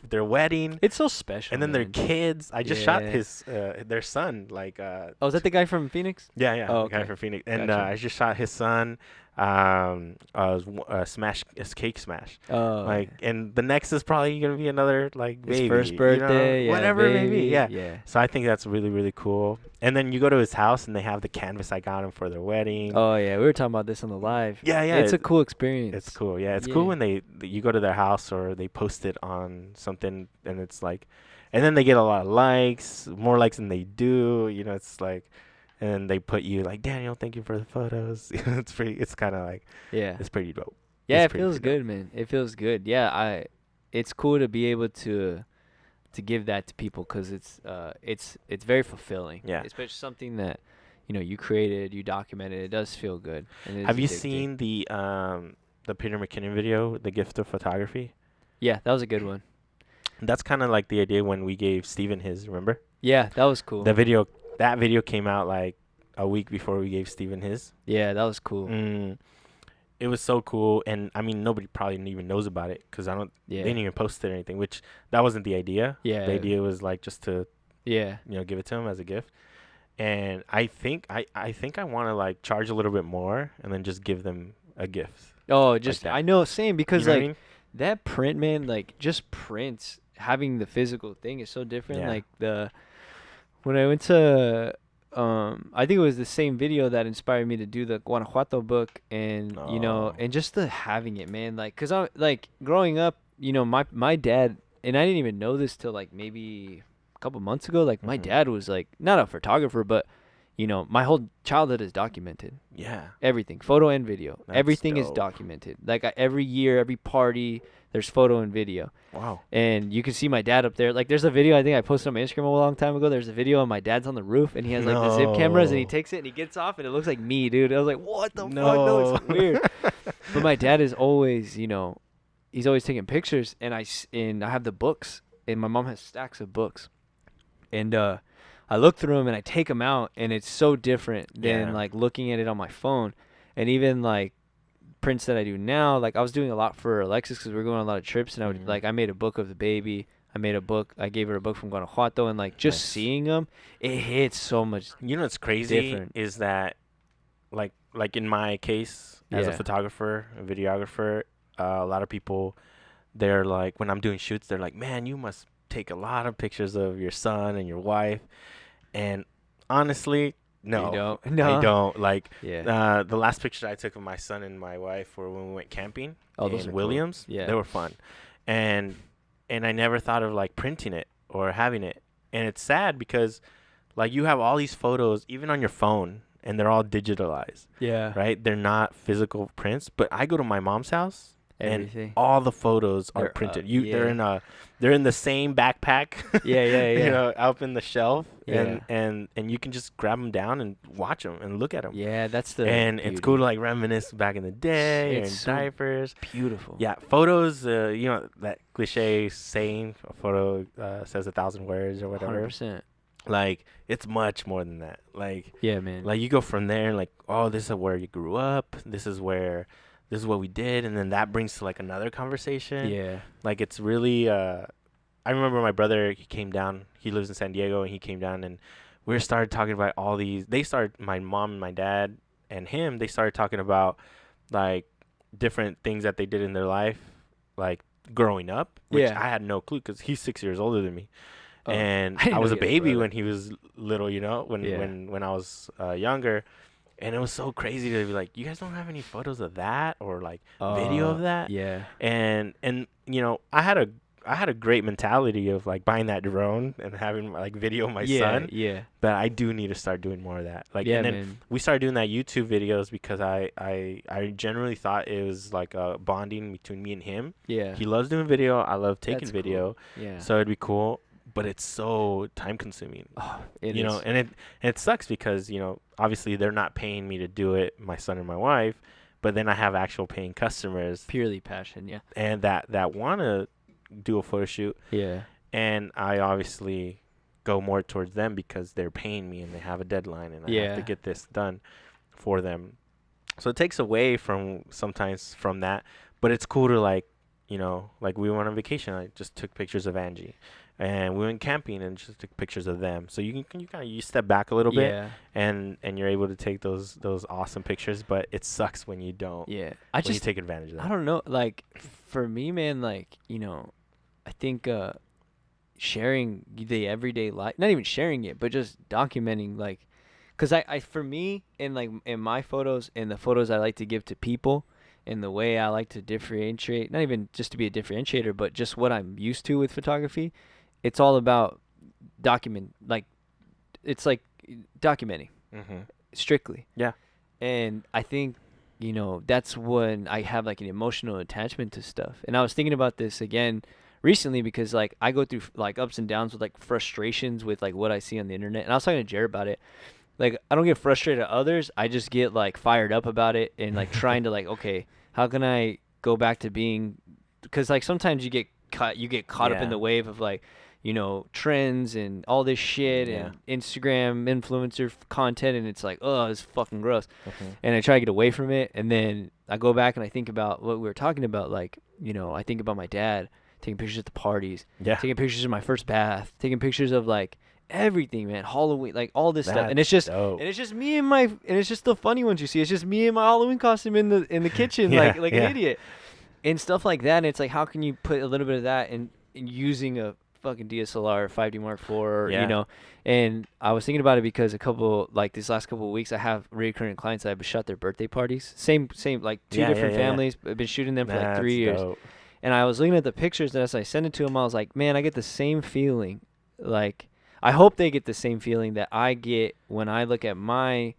their wedding. It's so special. And then their kids. I just shot their son. Like, is that the guy from Phoenix? Yeah. Oh, the guy from Phoenix. And gotcha. I just shot his son. Cake smash. Oh. Like, and the next is probably gonna be another like baby, his first birthday, whatever it may be. Yeah. So I think that's really, really cool. And then you go to his house, and they have the canvas I got him for their wedding. Oh yeah, we were talking about this on the live. Yeah. It's a cool experience. It's cool. Yeah, it's cool when you go to their house or they post it on something, and it's like, and then they get a lot of likes, more likes than they do. It's like, and they put you like, Daniel, thank you for the photos. It's kind of like, it's pretty dope. Yeah, it feels good, man. It feels good. Yeah, it's cool to be able to give that to people because it's very fulfilling. Yeah, especially something that you created, you documented. It does feel good. Have you seen the Peter McKinnon video, The Gift of Photography? Yeah, that was a good one. That's kind of like the idea when we gave Steven his. Remember? Yeah, that was cool. That video came out like a week before we gave Steven his. Yeah, that was cool. It was so cool, and I mean, nobody probably even knows about it because they didn't even post it or anything. Which that wasn't the idea. Yeah, the idea was like just to give it to him as a gift. And I think I want to like charge a little bit more and then just give them a gift. Oh, just I know, same because like I mean? that print, man, like just prints, having the physical thing is so different. Yeah. Like when I went to I think it was the same video that inspired me to do the Guanajuato book, and and just the having it, man, like because I like growing up, my dad, and I didn't even know this till like maybe a couple months ago, like my dad was like not a photographer, but my whole childhood is documented. Yeah. Everything, photo and video. That's everything dope. is documented. Like every year, every party, there's photo and video. Wow. And you can see my dad up there. Like there's a video I think I posted on my Instagram a long time ago. There's a video of my dad's on the roof, and he has like the zip cameras, and he takes it and he gets off, and it looks like me, dude. I was like, what the fuck? No, it's weird. But my dad is always, he's always taking pictures, and I have the books, and my mom has stacks of books, and I look through them and I take them out, and it's so different than like looking at it on my phone. And even like prints that I do now, like I was doing a lot for Alexis because we were going on a lot of trips, and I would like I made a book of the baby. I made a book. I gave her a book from Guanajuato, and like just seeing them, it hits so much. You know what's crazy is that, like in my case as a photographer, a videographer, a lot of people, they're like, when I'm doing shoots, they're like, man, you must take a lot of pictures of your son and your wife. And honestly, no, I don't. Like, the last picture I took of my son and my wife were when we went camping in Williams. Cool. Yeah, they were fun, and I never thought of like printing it or having it. And it's sad because, like, you have all these photos even on your phone, and they're all digitalized. Yeah, right. They're not physical prints. But I go to my mom's house. Everything. And all the photos are printed. They're in the same backpack. Yeah. You know, up in the shelf, and you can just grab them down and watch them and look at them. Yeah, that's the. And beauty. It's cool to like reminisce back in the day. It's so diapers. Beautiful. Yeah, photos. You know that cliche saying, a photo says 1,000 words or whatever. 100%. Like, it's much more than that. Like, yeah, man. Like, you go from there and like, oh, this is where you grew up. This is what we did, and then that brings to like another conversation. Yeah, like it's really I remember my brother, he came down, he lives in San Diego, and he came down and we started talking about all these. My mom and my dad and him, they started talking about like different things that they did in their life, like growing up, which I had no clue because he's 6 years older than me. And I was a baby when he was little, you know, when I was younger. And it was so crazy to be like, you guys don't have any photos of that or like video of that? Yeah. And you know, I had a great mentality of like buying that drone and having like video of my son. Yeah. But I do need to start doing more of that. Like, and then we started doing that YouTube videos because I generally thought it was like a bonding between me and him. Yeah. He loves doing video. I love taking video. Cool. Yeah. So it'd be cool. But it's so time consuming, you know, and it sucks because, you know, obviously they're not paying me to do it, my son and my wife, but then I have actual paying customers. Purely passion, yeah. And that want to do a photo shoot. Yeah. And I obviously go more towards them because they're paying me and they have a deadline and I have to get this done for them. So it takes away sometimes from that, but it's cool to like, you know, like we went on vacation. I just took pictures of Angie. And we went camping and just took pictures of them. So you step back a little bit, and you're able to take those awesome pictures. But it sucks when you don't. Yeah, you take advantage of that. I don't know. Like for me, man, like, you know, I think sharing the everyday life, not even sharing it, but just documenting, like, because I for me in my photos and the photos I like to give to people. And the way I like to differentiate, not even just to be a differentiator, but just what I'm used to with photography. It's all about it's like documenting strictly. Yeah. And I think, you know, that's when I have like an emotional attachment to stuff. And I was thinking about this again recently because like I go through like ups and downs with like frustrations with like what I see on the internet. And I was talking to Jared about it. Like, I don't get frustrated at others. I just get like fired up about it and like trying to like, okay, how can I go back to being, because like sometimes you get caught up in the wave of like, you know, trends and all this shit and Instagram influencer content, and it's like, oh, it's fucking gross. And I try to get away from it, and then I go back and I think about what we were talking about. Like, you know, I think about my dad taking pictures at the parties, taking pictures of my first bath, taking pictures of like everything, man, Halloween, like all this stuff, and it's just dope. And it's just me and it's just the funny ones you see. It's just me in my Halloween costume in the kitchen, like an idiot, and stuff like that. And it's like, how can you put a little bit of that in using a fucking DSLR 5D Mark IV, you know? And I was thinking about it because these last couple of weeks, I have recurring clients that I've shot their birthday parties. Same, like two different families. I've been shooting them for like 3 years. Dope. And I was looking at the pictures, and as I sent it to them, I was like, man, I get the same feeling. Like, I hope they get the same feeling that I get when I look at my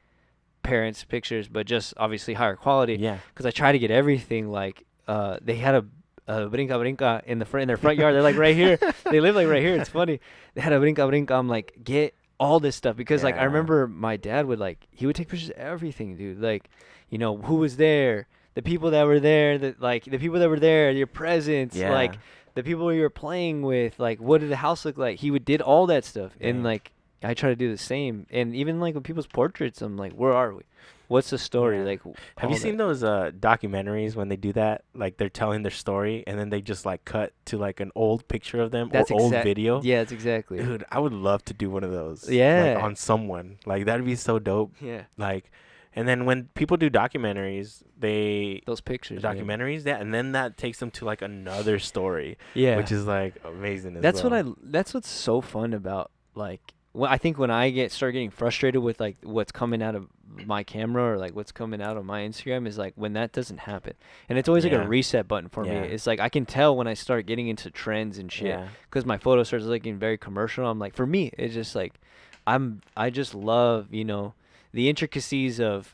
parents' pictures, but just obviously higher quality. Yeah. Because I try to get everything like they had a brinca in their front yard. They're like right here. They live like right here. It's funny. They had a brinca. I'm like, get all this stuff because like I remember my dad would he would take pictures of everything, dude. Like, you know, who was there, the people that were there, your presents, like the people you were playing with, like what did the house look like? He did all that stuff, and like I try to do the same. And even like with people's portraits, I'm like, where are we? What's the story? Yeah. Like, have you seen those documentaries when they do that? Like they're telling their story and then they just like cut to like an old picture of them or old video. Yeah, that's exactly. Dude, I would love to do one of those. Yeah. Like on someone. Like that'd be so dope. Yeah. Like, and then when people do documentaries, those pictures, documentaries, and then that takes them to like another story. Yeah. Which is like amazing. That's what's so fun about like. Well, I think when I start getting frustrated with like what's coming out of my camera or like what's coming out of my Instagram is like when that doesn't happen, and it's always like a reset button for me. It's like I can tell when I start getting into trends and shit because my photo starts looking very commercial. I'm like, for me, it's just like I just love the intricacies of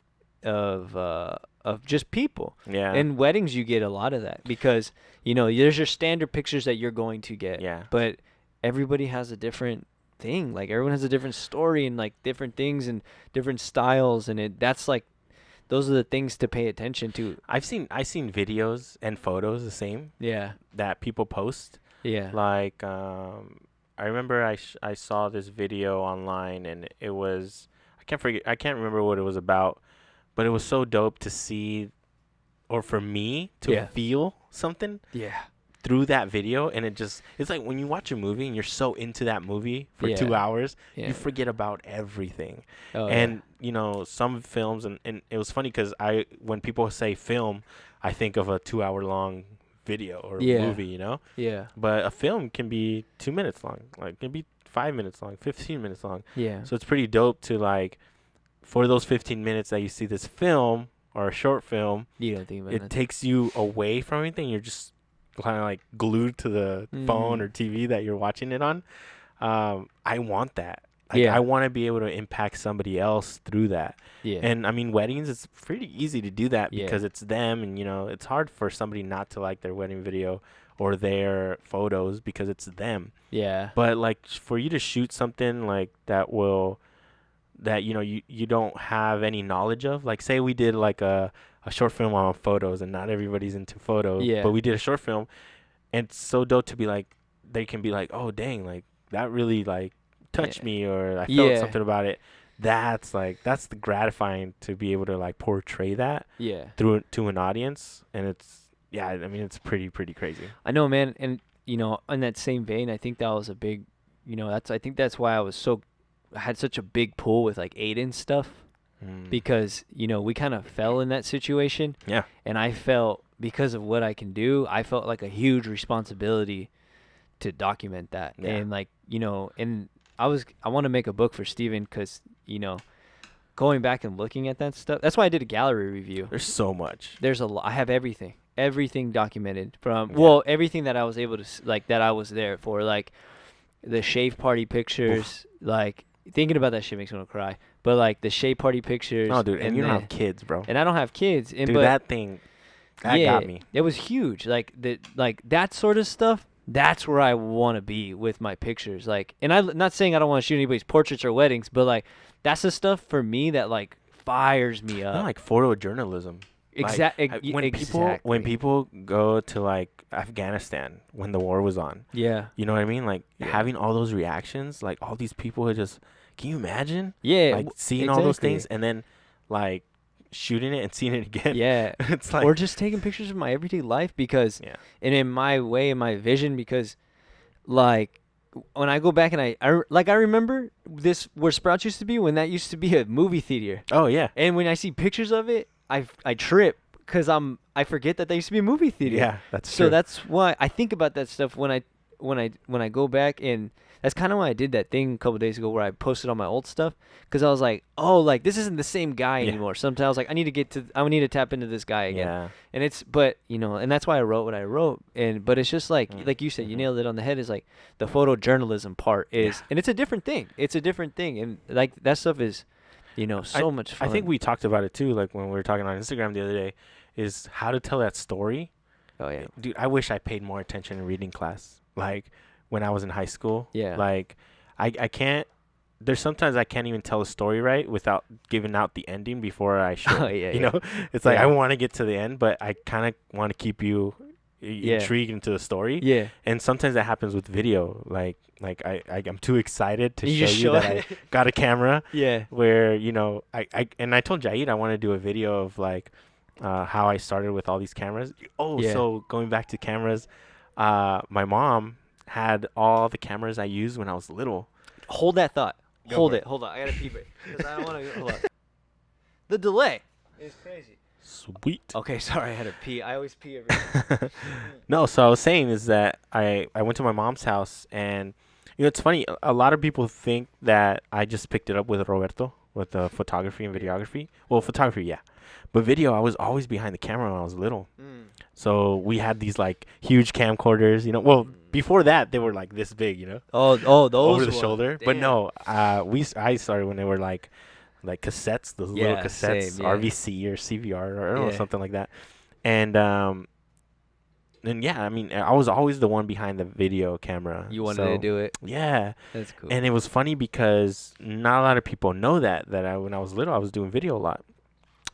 just people. Yeah. And weddings, you get a lot of that because there's your standard pictures that you're going to get. Yeah. But everybody has a different thing. Like everyone has a different story and like different things and different styles, and that's like those are the things to pay attention to. I've seen videos and photos the same. Yeah. That people post. Yeah. Like I remember I saw this video online and it was I can't remember what it was about, but it was so dope to see or for me to feel something. Yeah. Through that video, and it's like when you watch a movie and you're so into that movie for 2 hours, you forget about everything. And some films, and it was funny because when people say film, I think of a 2 hour long video or movie, Yeah. But a film can be 2 minutes long, like it can be 5 minutes long, 15 minutes long. Yeah. So it's pretty dope to like for those 15 minutes that you see this film or a short film, you don't think about it takes you away from anything. You're just kind of like glued to the phone or TV that you're watching it on. I want that. Like, I want to be able to impact somebody else through that. Yeah. And I mean, weddings, it's pretty easy to do that because it's them, and it's hard for somebody not to like their wedding video or their photos because it's them. Yeah. But like for you to shoot something like that you don't have any knowledge of, like say we did like a short film on photos, and not everybody's into photos, but we did a short film, and it's so dope to be like, they can be like, oh dang, like that really like touched me, or I felt something about it. That's the gratifying to be able to like portray that through to an audience, and it's pretty crazy. I know, man, and in that same vein, I think that was a big, I think that's why I had such a big pull with like Aiden stuff. Because we kind of fell in that situation, and I felt, because of what I can do, I felt like a huge responsibility to document that. And like and I want to make a book for Steven because going back and looking at that stuff, that's why I did a gallery review. There's so much. There's a lot. I have everything documented from everything that I was able to that I was there for, like the shave party pictures. Oof. Like thinking about that shit makes me want to cry. But like the shave party pictures. Oh, dude, and you don't have kids, bro. And I don't have kids. And that thing, that got me. It was huge. Like that sort of stuff. That's where I want to be with my pictures. Like, and I'm not saying I don't want to shoot anybody's portraits or weddings, but like that's the stuff for me that like fires me up. Like photojournalism. Exactly. When people go to like Afghanistan when the war was on. Yeah. You know what I mean? Like having all those reactions, like all these people are just. Can you imagine? Yeah. Like seeing all those things and then like shooting it and seeing it again. Yeah. It's like, or just taking pictures of my everyday life because, and in my way, in my vision, because like when I go back and I remember this where Sprouts used to be when that used to be a movie theater. Oh yeah. And when I see pictures of it, I trip because I forget that they used to be a movie theater. Yeah, that's true. So that's why I think about that stuff when I go back, and that's kind of why I did that thing a couple of days ago where I posted all my old stuff, because I was like, oh, like this isn't the same guy anymore. Sometimes I was like, I need to tap into this guy again. Yeah. And and that's why I wrote what I wrote. But it's just like you said, you nailed it on the head. Is like the photojournalism part is, and it's a different thing. And like that stuff is, so much fun. I think we talked about it too, like when we were talking on Instagram the other day, is how to tell that story. Oh yeah, dude, I wish I paid more attention in reading class. Like when I was in high school. Yeah. Like I can't. There's sometimes I can't even tell a story right without giving out the ending before I should. Oh, yeah, you know, it's like I want to get to the end, but I kind of want to keep you intrigued into the story. Yeah. And sometimes that happens with video. Like I'm too excited to show you that I got a camera. Yeah. Where, you know, I told Jaid I want to do a video of like how I started with all these cameras. So going back to cameras, my mom had all the cameras I used when I was little. Hold that thought. Hold it. Hold on. I gotta pee break because I don't want to. Hold on. The delay is crazy. Sweet. Okay, sorry, I had to pee. I always pee every time. No, so I was saying is that I went to my mom's house, and you know, it's funny. A lot of people think that I just picked it up with Roberto with the photography and videography. Well, photography, yeah, but video, I was always behind the camera when I was little. So we had these like huge camcorders, you know. Well, before that they were like this big, you know. Oh, those over the shoulder. Damn. But no, I started when they were like cassettes, those little cassettes, same, RVC or CVR or I don't know, something like that. And yeah, I mean, I was always the one behind the video camera. You wanted to do it. Yeah, that's cool. And it was funny because not a lot of people know that when I was little, I was doing video a lot.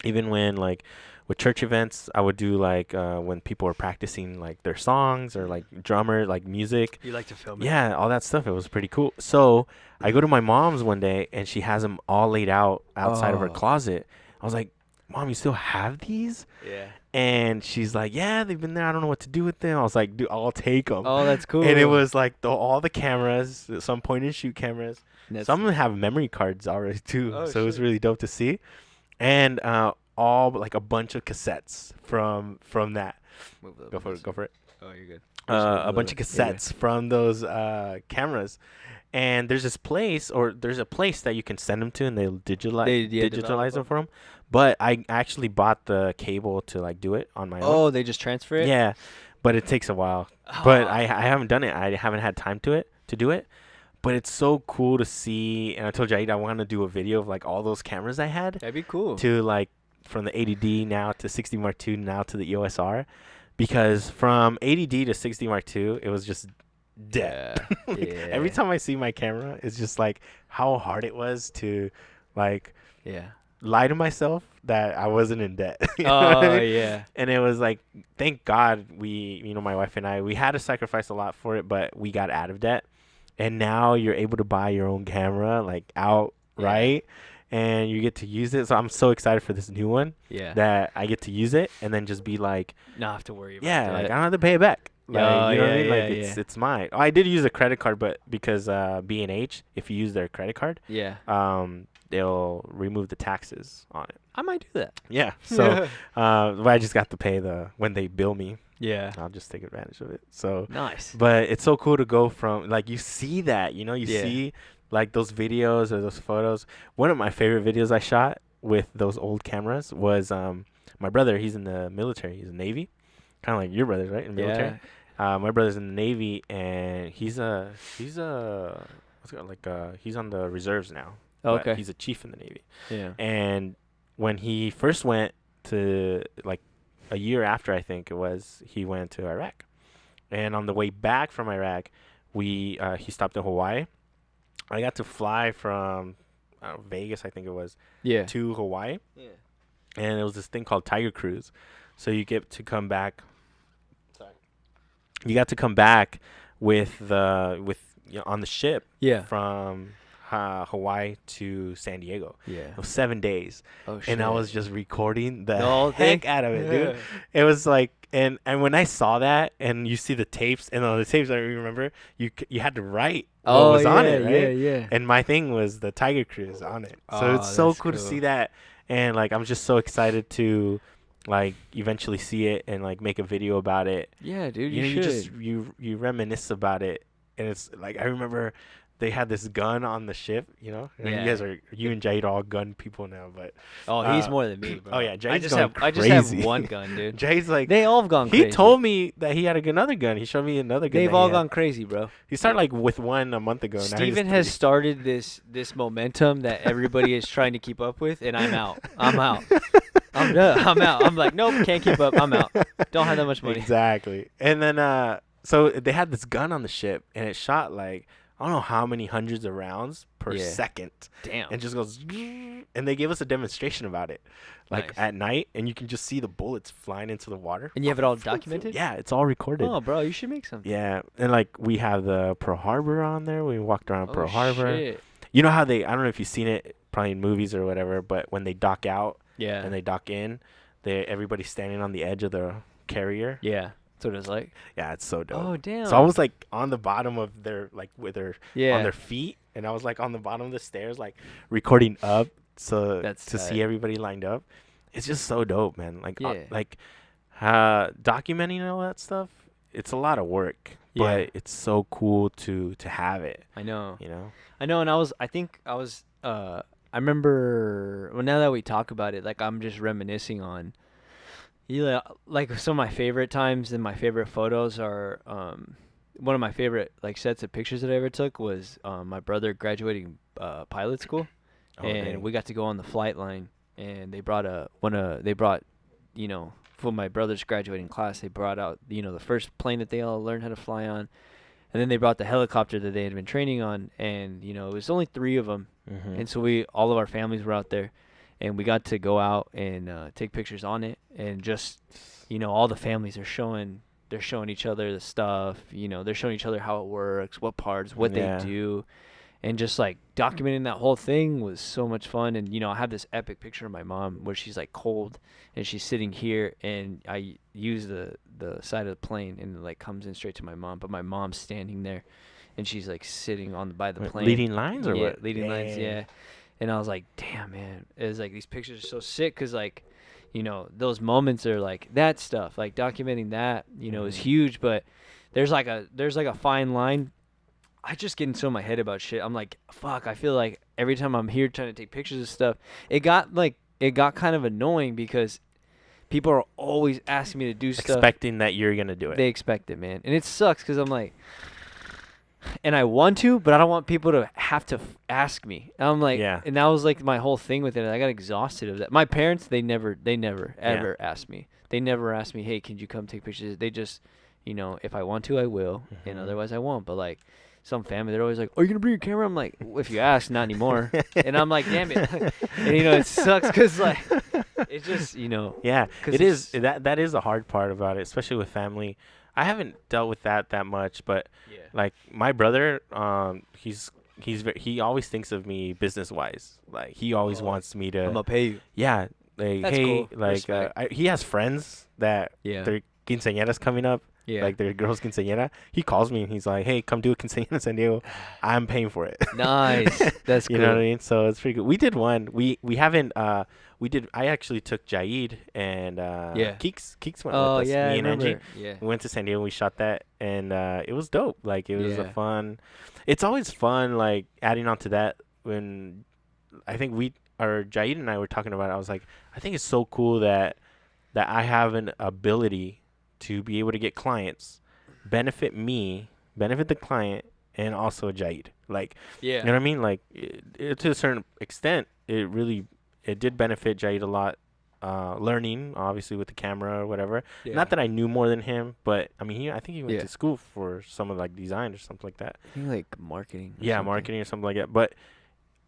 Even when like with church events, I would do like when people were practicing like their songs or like drummer, like music. You like to film it? Yeah, all that stuff. It was pretty cool. So I go to my mom's one day and she has them all laid out outside of her closet. I was like, Mom, you still have these? Yeah. And she's like, yeah, they've been there. I don't know what to do with them. I was like, dude, I'll take them. Oh, that's cool. And it was like all the cameras, some point and shoot cameras. Some of them have memory cards already too. So it was really dope to see. And all like a bunch of cassettes from that. Go for it. Oh, you're good. A bunch of cassettes from those cameras. And there's a place that you can send them to, and they'll digitalize them for them. But I actually bought the cable to like do it on my own. Oh, they just transfer it? Yeah, but it takes a while. But I haven't done it. I haven't had time to do it. But it's so cool to see. And I told Jaid I want to do a video of like all those cameras I had. That'd be cool. To like from the 80D now to 60 Mark II now to the EOS R, because from 80D to 60 Mark II it was just dead. Every time I see my camera, it's just like how hard it was to like lie to myself that I wasn't in debt. You know what I mean? Yeah. And it was like, thank God my wife and I, we had to sacrifice a lot for it, but we got out of debt. And now you're able to buy your own camera like outright. And you get to use it. So I'm so excited for this new one. Yeah. That I get to use it and then just be like, not have to worry about that. Like I don't have to pay it back. Like, you know what I mean? Like it's mine. Oh, I did use a credit card, but because B&H, if you use their credit card, they'll remove the taxes on it. I might do that. Yeah. So I just got to pay when they bill me. Yeah. I'll just take advantage of it. So nice. But it's so cool to go from like you see that, you know, you see like those videos or those photos. One of my favorite videos I shot with those old cameras was my brother. He's in the military. He's in the Navy, kind of like your brother, right? In the military. My brother's in the Navy, and he's on the reserves now. Okay. He's a chief in the Navy. Yeah. And when he first went to like a year after, I think it was, he went to Iraq, and on the way back from Iraq, he stopped in Hawaii. I got to fly from Vegas, I think it was, to Hawaii. Yeah. And it was this thing called Tiger Cruise. So you get to come back. Sorry. You got to come back on the ship. Yeah. From Hawaii to San Diego. Yeah. It was 7 days. Oh shit. And I was just recording the heck out of it, dude. It was like, and when I saw that, and you see the tapes, and on the tapes I remember you had to write what was on it, right? Yeah. And my thing was the Tiger Cruise on it. So it's so cool to see that, and like I'm just so excited to like eventually see it and like make a video about it. Yeah, dude. You reminisce about it, and it's like I remember they had this gun on the ship, you know. And you and Jaid are all gun people now, but he's more than me, bro. Oh yeah, I just have one gun, dude. Jaid's like they all have gone crazy. He told me that he had another gun. He showed me another gun. They've all gone crazy, bro. He started like with one a month ago. Steven has started this momentum that everybody is trying to keep up with, and I'm out. I'm out. I'm done. I'm out. I'm like, nope, can't keep up. I'm out. Don't have that much money. Exactly. And then so they had this gun on the ship, and it shot like I don't know how many hundreds of rounds per second. Damn. And just goes, and they gave us a demonstration about it, like at night, and you can just see the bullets flying into the water. And you have it all documented? Yeah, it's all recorded. Oh, bro, you should make something. Yeah, and like we have the Pearl Harbor on there. We walked around Pearl Harbor. Shit. You know how I don't know if you've seen it, probably in movies or whatever, but when they dock out and they dock in, everybody's standing on the edge of the carrier. Yeah. That's what it's like. Yeah, it's so dope. Oh, damn. So I was like on the bottom of their, like with their, on their feet. And I was like on the bottom of the stairs, like recording up to see everybody lined up. It's just so dope, man. Like, documenting all that stuff, it's a lot of work. Yeah. But it's so cool to have it. I know. You know? I know. And I remember, well, now that we talk about it, like I'm just reminiscing on, like some of my favorite times and my favorite photos are one of my favorite like sets of pictures that I ever took was my brother graduating pilot school, and we got to go on the flight line, and they brought for my brother's graduating class, they brought out the first plane that they all learned how to fly on, and then they brought the helicopter that they had been training on, and it was only 3 of them, and so all of our families were out there. And we got to go out and take pictures on it, and just, all the families are showing each other the stuff. They're showing each other how it works, what parts, what they do, and just like documenting that whole thing was so much fun. And I have this epic picture of my mom where she's like cold and she's sitting here, and I use the side of the plane and it like comes in straight to my mom, but my mom's standing there, and she's like sitting by the plane. Leading lines or what? Leading lines, yeah. And I was like, damn, man. It was like these pictures are so sick because, like, those moments are like that stuff. Like documenting that, is huge. But there's like a fine line. I just get in so my head about shit. I'm like, fuck. I feel like every time I'm here trying to take pictures of stuff, it got kind of annoying because people are always asking me to do stuff, expecting that you're gonna do it. They expect it, man, and it sucks because I'm like. And I want to, but I don't want people to have to ask me. And I'm like, and that was like my whole thing with it. I got exhausted of that. My parents, they never ever asked me. They never asked me, hey, can you come take pictures? They just, if I want to, I will, and otherwise I won't. But like some family, they're always like, are you gonna bring your camera? I'm like, well, if you ask, not anymore. And I'm like, damn it. And it sucks because like it's just yeah, it is that is the hard part about it, especially with family. I haven't dealt with that much, but like my brother, he always thinks of me business wise. Like he always wants me to. I'm gonna pay you. Yeah, like that's hey, cool. like he has friends that their quinceañeras coming up. Yeah. Like their girls' quinceañera. He calls me and he's like, hey, come do a quinceañera in San Diego. I'm paying for it. Nice. That's cool. You know what I mean? So it's pretty good. We did one. We haven't. I actually took Jaid and Keeks went with us. Me and Angie. Yeah. We went to San Diego and we shot that, and it was dope. Like it was a fun. It's always fun, like adding on to that when I think Jaid and I were talking about it. I was like, I think it's so cool that I have an ability to be able to get clients, benefit me, benefit the client, and also Jaid. Like, you know what I mean? Like, to a certain extent, it did benefit Jaid a lot, learning, obviously, with the camera or whatever. Yeah. Not that I knew more than him, but, I mean, I think he went to school for some of, like, design or something like that. I think, like, marketing. Yeah, marketing or something like that. But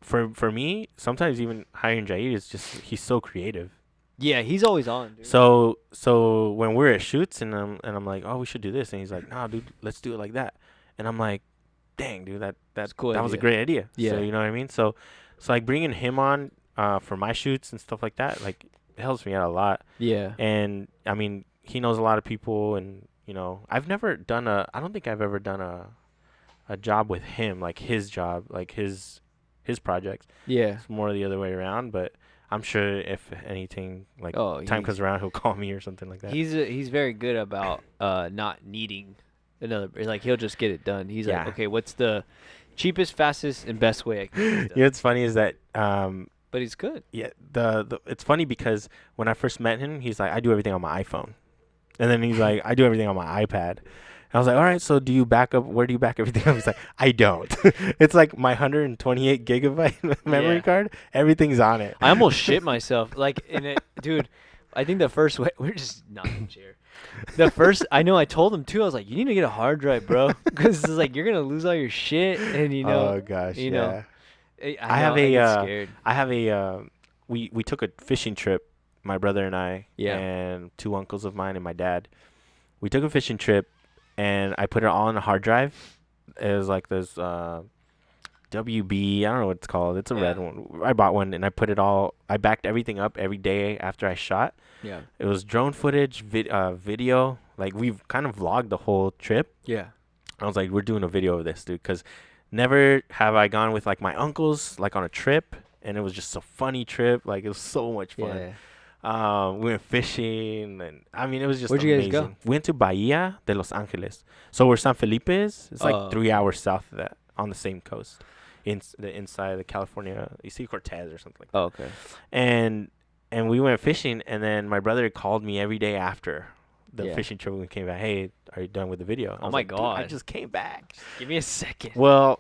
for me, sometimes even hiring Jaid is just, he's so creative. Yeah, he's always on, dude. So when we're at shoots and I'm like, oh, we should do this, and he's like, nah, dude, let's do it like that, and I'm like, dang, dude, that's cool. That was a great idea. Yeah, so you know what I mean. So like bringing him on for my shoots and stuff like that, like it helps me out a lot. Yeah, and I mean he knows a lot of people, and I don't think I've ever done a job with him, like his job, like his projects. Yeah, it's more the other way around, but. I'm sure if anything time comes around, he'll call me or something like that. He's very good about not needing another. Like he'll just get it done. He's like, okay, what's the cheapest, fastest, and best way I can get it done? What's funny is that. But he's good. Yeah, it's funny because when I first met him, he's like, I do everything on my iPhone, and then he's like, I do everything on my iPad. I was like, all right, so do you back up? Where do you back everything up? He's like, I don't. It's like my 128 gigabyte memory card. Everything's on it. I almost shit myself. Like, dude, I think the first way we're just knocking chair. The first, I know I told him too. I was like, you need to get a hard drive, bro, because it's like you're gonna lose all your shit, and Oh gosh, you yeah. know. I get scared. I have a. We took a fishing trip, my brother and I, Yeah. and 2 uncles of mine and my dad. We took a fishing trip, and I put it all on a hard drive. It was like this WB. I don't know what it's called. It's a red one. I bought one, and I put it all. I backed everything up every day after I shot. Yeah. It was drone footage, video. Like, we've kind of vlogged the whole trip. Yeah. I was like, we're doing a video of this, dude, because never have I gone with like my uncles like on a trip, and it was just a funny trip. Like, it was so much fun. Yeah. We went fishing, and I mean, it was just amazing. Where'd you guys go? We went to Bahia de Los Angeles. So where San Felipe is, it's like 3 hours south of that, on the same coast, inside the California. You see Cortez or something like that. Oh, okay. And we went fishing, and then my brother called me every day after the fishing trip when we came back. Hey, are you done with the video? Oh my God. I just came back. Give me a second. Well,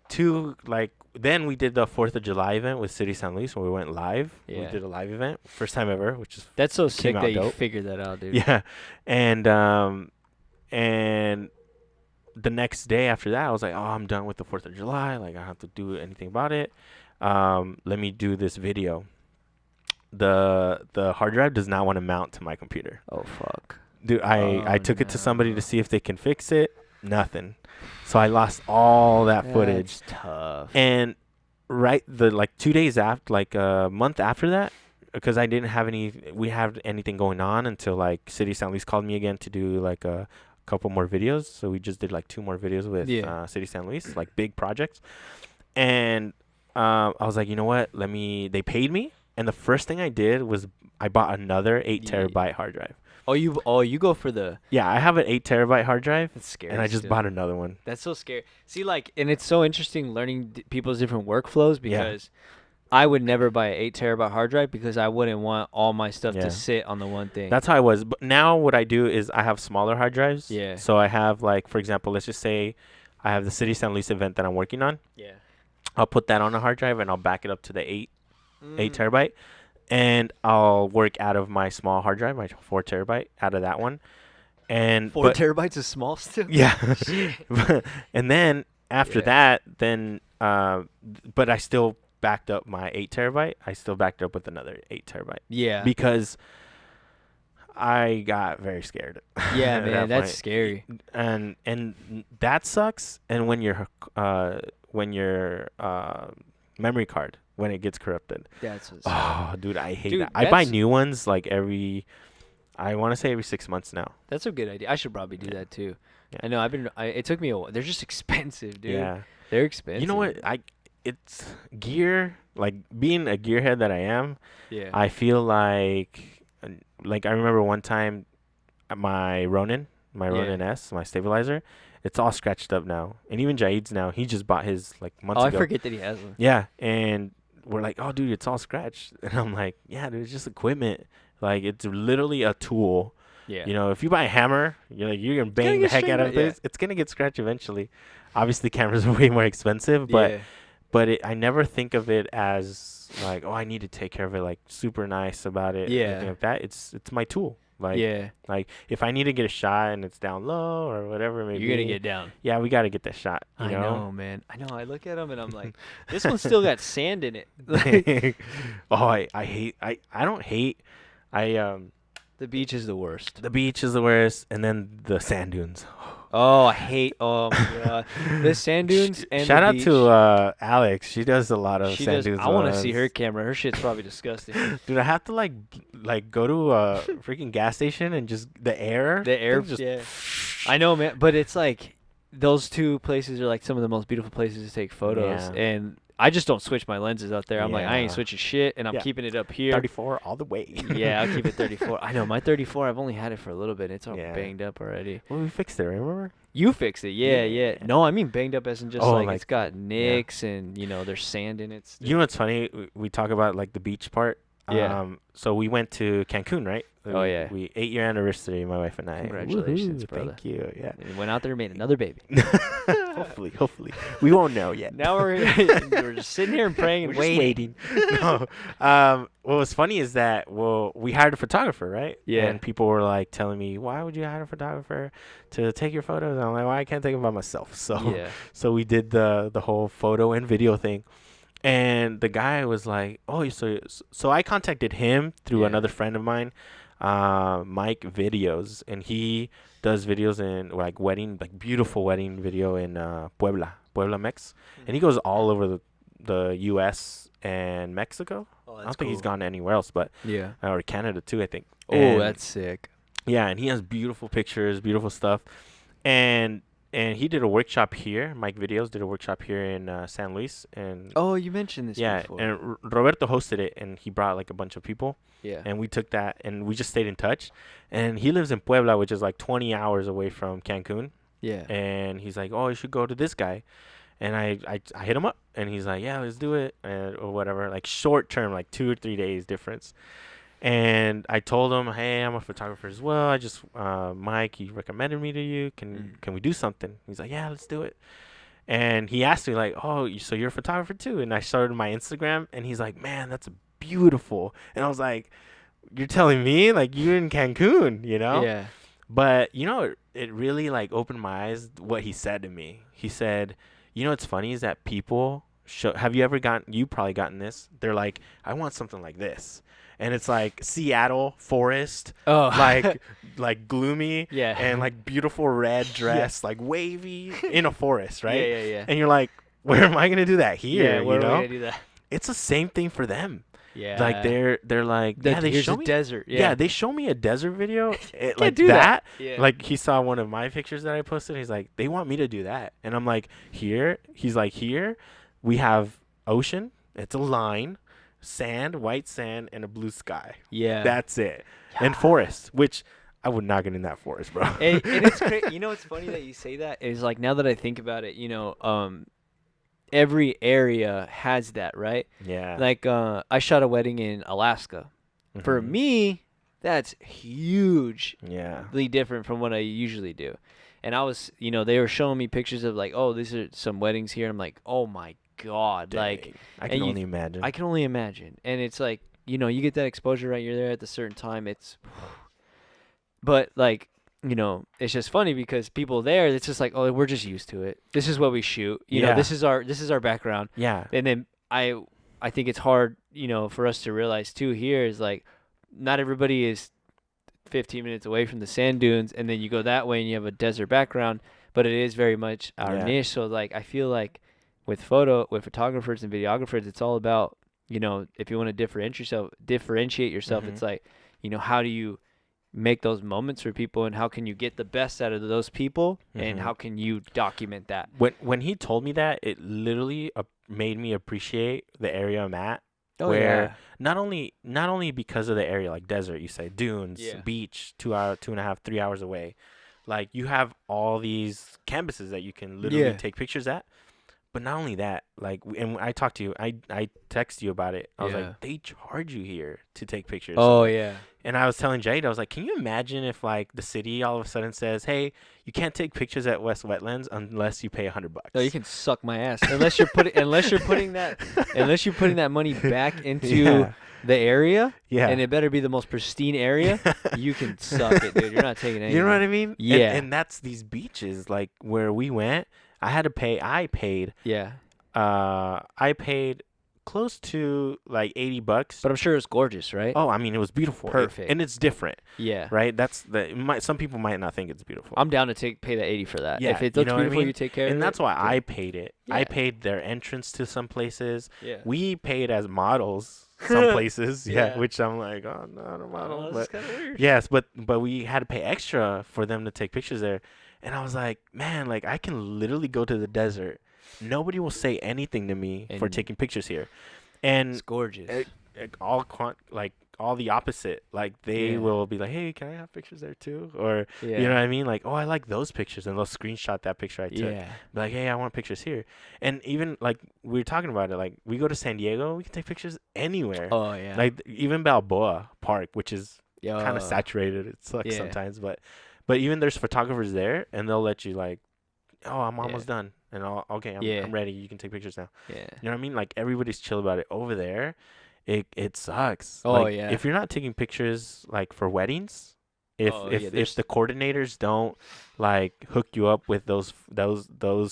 then we did the 4th of July event with City San Luis when we went live. Yeah. We did a live event. First time ever, which is That's so sick that you figured that out, dude. Yeah. And the next day after that, I was like, oh, I'm done with the 4th of July. Like, I don't have to do anything about it. Let me do this video. The hard drive does not want to mount to my computer. Oh, fuck. Dude, I took it to somebody to see if they can fix it. Nothing. So I lost all that footage. That's tough. And 2 days after, like a month after that, because I didn't have anything going on until like City San Luis called me again to do like a couple more videos. So we just did like 2 more videos with City San Luis, like big projects. And I was like, you know what? They paid me. And the first thing I did was I bought another 8 terabyte hard drive. Oh, you go for the... Yeah, I have an 8 terabyte hard drive. That's scary. And I just bought another one. That's so scary. See, and it's so interesting learning people's different workflows, because I would never buy an 8 terabyte hard drive because I wouldn't want all my stuff to sit on the one thing. That's how I was. But now what I do is I have smaller hard drives. Yeah. So I have, like, for example, let's just say I have the City San Luis event that I'm working on. Yeah. I'll put that on a hard drive and I'll back it up to the 8 terabyte. And I'll work out of my small hard drive, my 4 terabyte, out of that one. And 4 terabytes is small still? Yeah. And then after that, but I still backed up my 8 terabyte. I still backed up with another 8 terabyte. Yeah. Because I got very scared. Yeah, man, that's scary. And that sucks. And when your memory card, when it gets corrupted. Dude, I hate that. I buy new ones like every 6 months now. That's a good idea. I should probably do that too. Yeah. I know it took me a while. They're just expensive, dude. Yeah. They're expensive. You know what? It's gear, like being a gearhead that I am. Yeah. I feel like I remember one time my Ronin S, my stabilizer, it's all scratched up now. And even Jaid's now, he just bought his like months ago. I forget that he has one. Yeah. And we're like, oh, dude, it's all scratched. And I'm like, yeah, dude, it's just equipment. Like, it's literally a tool. Yeah. You know, if you buy a hammer, you're going to bang the heck out of this. It's going to get scratched eventually. Obviously, cameras are way more expensive, but I never think of it as like, oh, I need to take care of it, like super nice about it. Yeah. Anything like that. It's my tool. Like if I need to get a shot and it's down low or whatever, maybe you're gonna get down. Yeah, we got to get that shot. You I know? know, man. I know. I look at them and I'm like, this one's still got sand in it. I don't hate. The beach is the worst. The beach is the worst, and then the sand dunes. Oh, I hate. Oh my god, the sand dunes and shout the out beach. to Alex. She does a lot of sand dunes. I want to see her camera. Her shit's probably disgusting. Dude, I have to like go to a freaking gas station and just the air. Just I know, man, but it's like those two places are like some of the most beautiful places to take photos, and I just don't switch my lenses out there. I'm like, I ain't switching shit, and I'm keeping it up here. 34 all the way. Yeah, I'll keep it 34. I know, my 34, I've only had it for a little bit. It's all banged up already. Well, we fixed it, remember? You fixed it, yeah. No, I mean banged up as in just it's got nicks and, there's sand in it. You know what's funny? We talk about, like, the beach part. Yeah. So we went to Cancun, right? Oh, yeah. We 8-year anniversary, my wife and I. Congratulations, brother. Thank you, yeah. And we went out there and made another baby. Hopefully. We won't know yet. Now we're just sitting here and praying and waiting. No. what was funny is that we hired a photographer, right? Yeah. And people were like telling me, why would you hire a photographer to take your photos? And I'm like, well, I can't take them by myself. So we did the whole photo and video thing. And the guy was like, oh, so I contacted him through another friend of mine, Mike Videos, and he does videos in like beautiful wedding video in Puebla, Mex, and he goes all over the U.S. and Mexico. Oh, I don't think he's gone anywhere else, but or Canada too, I think. Oh, that's sick. Yeah, and he has beautiful pictures, beautiful stuff, and he did a workshop here. Mike Videos did a workshop here in San Luis, and you mentioned this before. Yeah, and Roberto hosted it, and he brought like a bunch of people. Yeah, and we took that, and we just stayed in touch. And he lives in Puebla, which is like 20 hours away from Cancun. Yeah, and he's like, oh, you should go to this guy. And I hit him up, and he's like, yeah, let's do it, or whatever, like short term, like 2 or 3 days difference. And I told him, hey, I'm a photographer as well. I just Mike, he recommended me to you. Can we do something? He's like, yeah, let's do it. And he asked me like, oh, so you're a photographer too? And I started my Instagram, and he's like, man, that's beautiful. And I was like, you're telling me, like, you're in Cancun, you know? Yeah. But you know, it really like opened my eyes what he said to me. He said, you know what's funny is that people have you probably gotten this? They're like, I want something like this. And it's like Seattle forest, like gloomy, and like beautiful red dress, like wavy in a forest, right? Yeah. And you're like, where am I gonna do that here? Yeah, where am I gonna do that? It's the same thing for them. Yeah, like they're like, they show me desert. Yeah, they show me a desert video, like do that. Yeah. Like he saw one of my pictures that I posted. He's like, they want me to do that, and I'm like, here. He's like, here, we have ocean. It's a line. Sand, white sand, and a blue sky. Yeah, that's it. Yeah. And forest, which I would not get in that forest, bro. And it's crazy. You know, it's funny that you say that. Is like, now that I think about it, you know, every area has that, right? Yeah. Like, I shot a wedding in Alaska. Mm-hmm. For me, that's hugely different from what I usually do. And I was, you know, they were showing me pictures of like, oh, these are some weddings here. And I'm like, oh my God. Dang. Like, I can only imagine. I can only imagine. And it's like, you know, you get that exposure, right? You're there at a certain time. But like, you know, it's just funny because people there, it's just like, oh, we're just used to it. This is what we shoot. You know, this is our background. Yeah. And then I think it's hard, you know, for us to realize too here is like, not everybody is 15 minutes away from the sand dunes, and then you go that way and you have a desert background, but it is very much our niche. So like, I feel like with photographers and videographers, it's all about, you know, if you want to differentiate yourself, it's like, you know, how do you make those moments for people, and how can you get the best out of those people, and how can you document that? When he told me that, it literally made me appreciate the area I'm at. Not only because of the area, like desert, you say dunes, beach, 2.5, 3 hours away, like you have all these campuses that you can literally take pictures at. But not only that, like, and I talked to you, I text you about it. I was like, they charge you here to take pictures. Oh, yeah. And I was telling Jade, I was like, can you imagine if like the city all of a sudden says, hey, you can't take pictures at West Wetlands unless you pay $100. No, you can suck my ass unless you're putting that money back into the area. Yeah. And it better be the most pristine area. You can suck it, dude. You're not taking anything. You know what I mean? Yeah. And that's these beaches, like where we went. I paid close to like $80. But I'm sure it's gorgeous, right? Oh, I mean, it was beautiful. Perfect. And it's different. Yeah. Right? Some people might not think it's beautiful. I'm down to pay that $80 for that. Yeah. If it looks beautiful, you take care of it. And that's why I paid it. Yeah. I paid their entrance to some places. Yeah. We paid as models some places. Which I'm like, oh, not a model. That's kind of weird. Yes, but we had to pay extra for them to take pictures there. And I was like, man, like I can literally go to the desert. Nobody will say anything to me for taking pictures here. And it's gorgeous. All the opposite. Like they will be like, hey, can I have pictures there too? Or you know what I mean? Like, oh, I like those pictures, and they'll screenshot that picture I took. Yeah. Be like, hey, I want pictures here. And even like we were talking about it, like we go to San Diego, we can take pictures anywhere. Oh yeah. Like even Balboa Park, which is kind of saturated. It sucks sometimes, but even there's photographers there, and they'll let you like, oh, I'm almost done, and I'm ready. You can take pictures now. Yeah. You know what I mean? Like everybody's chill about it over there. it sucks. Oh Like yeah. if you're not taking pictures like for weddings, if the coordinators don't like hook you up with those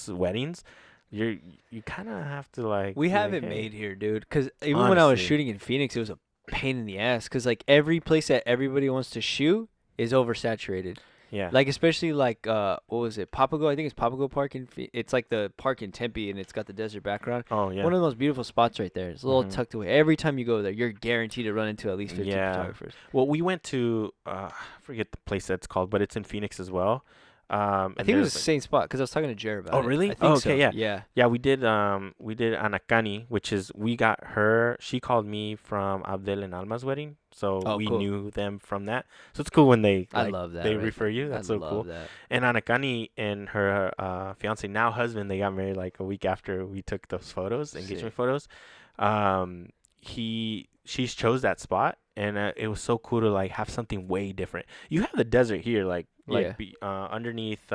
weddings, you kind of have to like. We have like, it hey. made here, dude. Because even Honestly. when I was shooting in Phoenix, it was a pain in the ass. Because like every place that everybody wants to shoot is oversaturated. Yeah. Like especially like what was it? Papago? I think it's Papago Park it's like the park in Tempe, and it's got the desert background. Oh yeah. One of the most beautiful spots right there. It's a little tucked away. Every time you go there, you're guaranteed to run into at least 15 photographers. Well, we went to I forget the place that's called, but it's in Phoenix as well. I think it was the same spot because I was talking to Jared about it. Oh really? I think okay, so. yeah. Yeah, we did Anakani, which is we got her. She called me from Abdel and Alma's wedding, so we knew them from that. So it's cool when they I love that. They refer you. That's so cool. That. And Anakani and her fiance, now husband, they got married like a week after we took those photos, engagement photos. She chose that spot, and it was so cool to like have something way different. You have the desert here, like underneath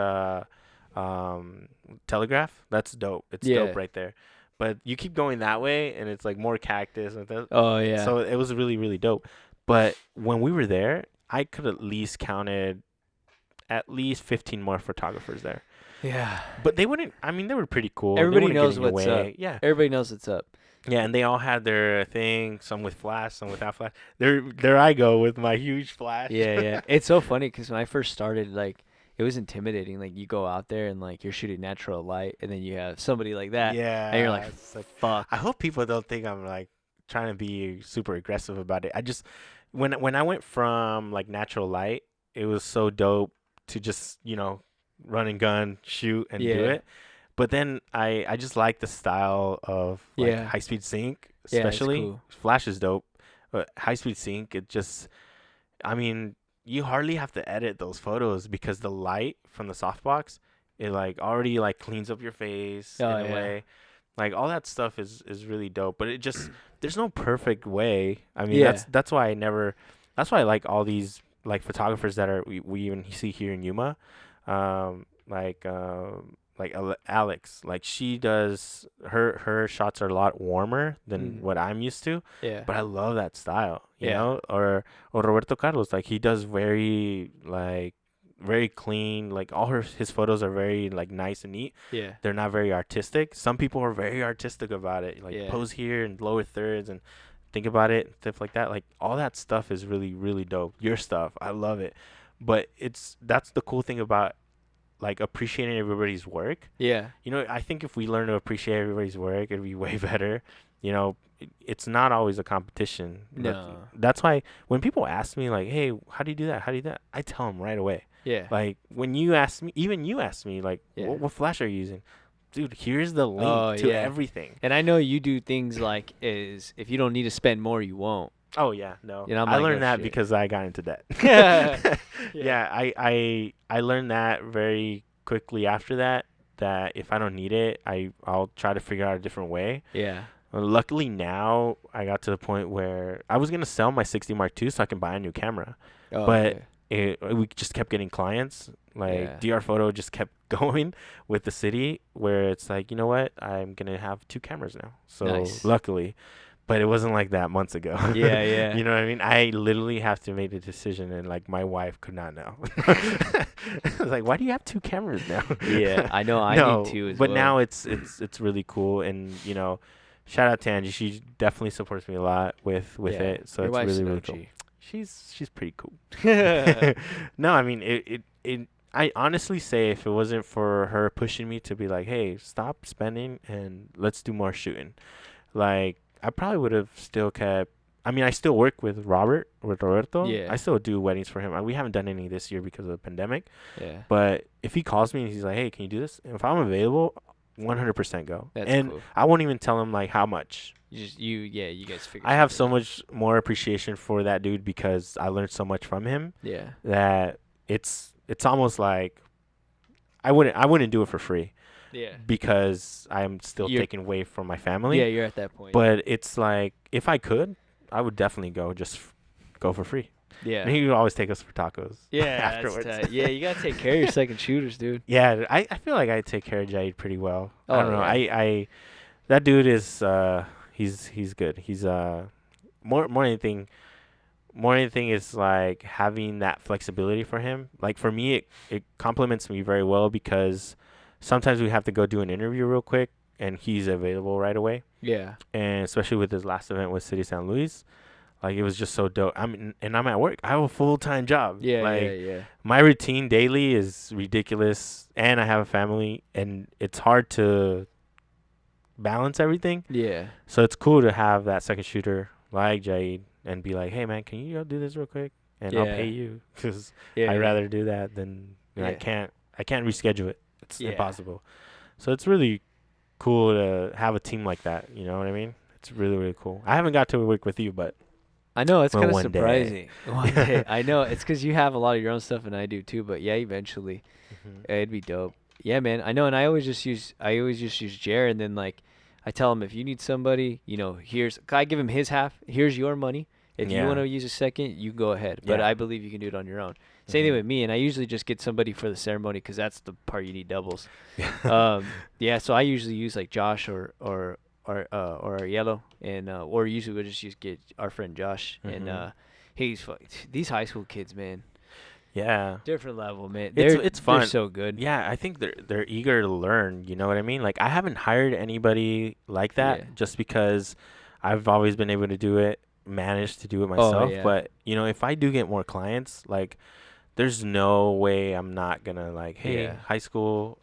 Telegraph. That's dope. It's dope right there. But you keep going that way, and it's like more cactus. And oh yeah. So it was really really dope. But when we were there, I could at least counted at least 15 more photographers there. Yeah. But they wouldn't. I mean, they were pretty cool. Everybody knows what's up. Yeah. Everybody knows what's up. Yeah, and they all had their thing, some with flash, some without flash. There I go with my huge flash. Yeah. It's so funny because when I first started, like, it was intimidating. Like, you go out there and, like, you're shooting natural light, and then you have somebody like that. Yeah. And you're like, fuck. I hope people don't think I'm, like, trying to be super aggressive about it. I just, when I went from, like, natural light, it was so dope to just, run and gun, shoot, and do it. But then I just like the style of like high speed sync, especially. Cool. Flash is dope, but high speed sync, it just, I mean, you hardly have to edit those photos because the light from the softbox, it like already like cleans up your face in a way. Like all that stuff is really dope, but it just there's no perfect way. I mean, that's why that's why I like all these like photographers that we even see here in Yuma, like Alex, like she does her shots are a lot warmer than what I'm used to. Yeah. But I love that style, you know? Or Roberto Carlos, like he does very clean, like all his photos are very like nice and neat. Yeah. They're not very artistic. Some people are very artistic about it, like pose here and lower thirds and think about it, stuff like that. Like all that stuff is really, really dope. Your stuff, I love it. But that's the cool thing about like appreciating everybody's work. Yeah. I think if we learn to appreciate everybody's work, it'd be way better. It's not always a competition. No. That's why when people ask me like, hey, how do you do that? How do you do that? I tell them right away. Yeah. Like when you ask me, even you ask me like, what flash are you using? Dude, here's the link to everything. And I know you do things like if you don't need to spend more, you won't. Oh yeah, no. I learned that because I got into debt. I learned that very quickly after that if I don't need it, I'll try to figure out a different way. Yeah. Luckily now I got to the point where I was gonna sell my 60 Mark II so I can buy a new camera, but we just kept getting clients. Like DR Photo just kept going with the city where it's like, you know what, I'm gonna have 2 cameras now. So luckily. But it wasn't like that months ago. Yeah. You know what I mean? I literally have to make a decision, and like my wife could not know. I was like, "Why do you have 2 cameras now?" Yeah, I know. I need 2 as well. But now it's really cool, and shout out to Angie. She definitely supports me a lot with it. So it's really really cool. She's pretty cool. No, I mean it. I honestly say if it wasn't for her pushing me to be like, "Hey, stop spending and let's do more shooting," like. I probably would have still kept. I mean, I still work with Roberto. Yeah. I still do weddings for him. We haven't done any this year because of the pandemic. Yeah. But if he calls me and he's like, "Hey, can you do this?" If I'm available, 100% go. That's and cool. I won't even tell him like how much. You guys figure. I have so much more appreciation for that dude because I learned so much from him. Yeah. That it's almost like I wouldn't do it for free. Yeah. Because I'm still taken away from my family. Yeah, you're at that point. But it's like, if I could, I would definitely go go for free. Yeah. And he would always take us for tacos. Yeah, afterwards. that's tight. Yeah, you got to take care of your second shooters, dude. Yeah, I feel like I take care of Jaid pretty well. Oh, I don't know. yeah. That dude is, he's good. more anything is like having that flexibility for him. Like for me, it complements me very well because sometimes we have to go do an interview real quick and he's available right away. Yeah. And especially with his last event with City San Luis, like it was just so dope. I'm at work. I have a full-time job. Yeah, like, yeah. My routine daily is ridiculous, and I have a family, and it's hard to balance everything. Yeah. So it's cool to have that second shooter like Jade and be like, hey man, can you go do this real quick, and I'll pay you because I'd rather do that than I can't reschedule it. It's impossible. So it's really cool to have a team like that. You know what I mean? It's really, really cool. I haven't got to work with you, but I know it's kind of surprising. One day. I know it's because you have a lot of your own stuff and I do too. But yeah, eventually, it'd be dope. Yeah, man. I know, and I always just use Jer, and then like I tell him if you need somebody, I give him his half. Here's your money. If you want to use a second, you go ahead. But I believe you can do it on your own. Same thing with me, and I usually just get somebody for the ceremony because that's the part you need doubles. So I usually use like Josh or Yellow, and or usually we'll just get our friend Josh, and these high school kids, man. Yeah, different level, man. It's fun. They're so good. Yeah, I think they're eager to learn. You know what I mean? Like I haven't hired anybody like that just because I've always been able to do it, managed to do it myself. But if I do get more clients, like there's no way I'm not gonna like, hey, high school.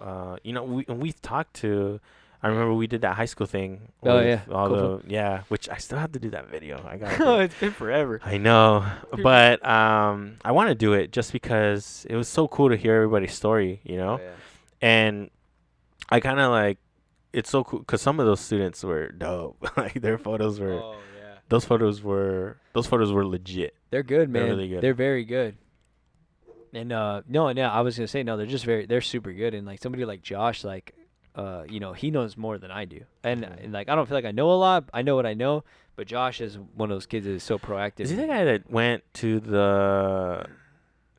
We've talked to. I remember we did that high school thing. Which I still have to do that video. I got. It's been forever. I know, but I want to do it just because it was so cool to hear everybody's story, and I kind of like it's so cool because some of those students were dope. Like their photos were. Those photos were legit. They're good, man. They're really good. They're very good. And I was gonna say they're super good. And like somebody like Josh, like. He knows more than I do, and like I don't feel like I know a lot. I know what I know, but Josh is one of those kids that is so proactive. Is he the guy that went to the?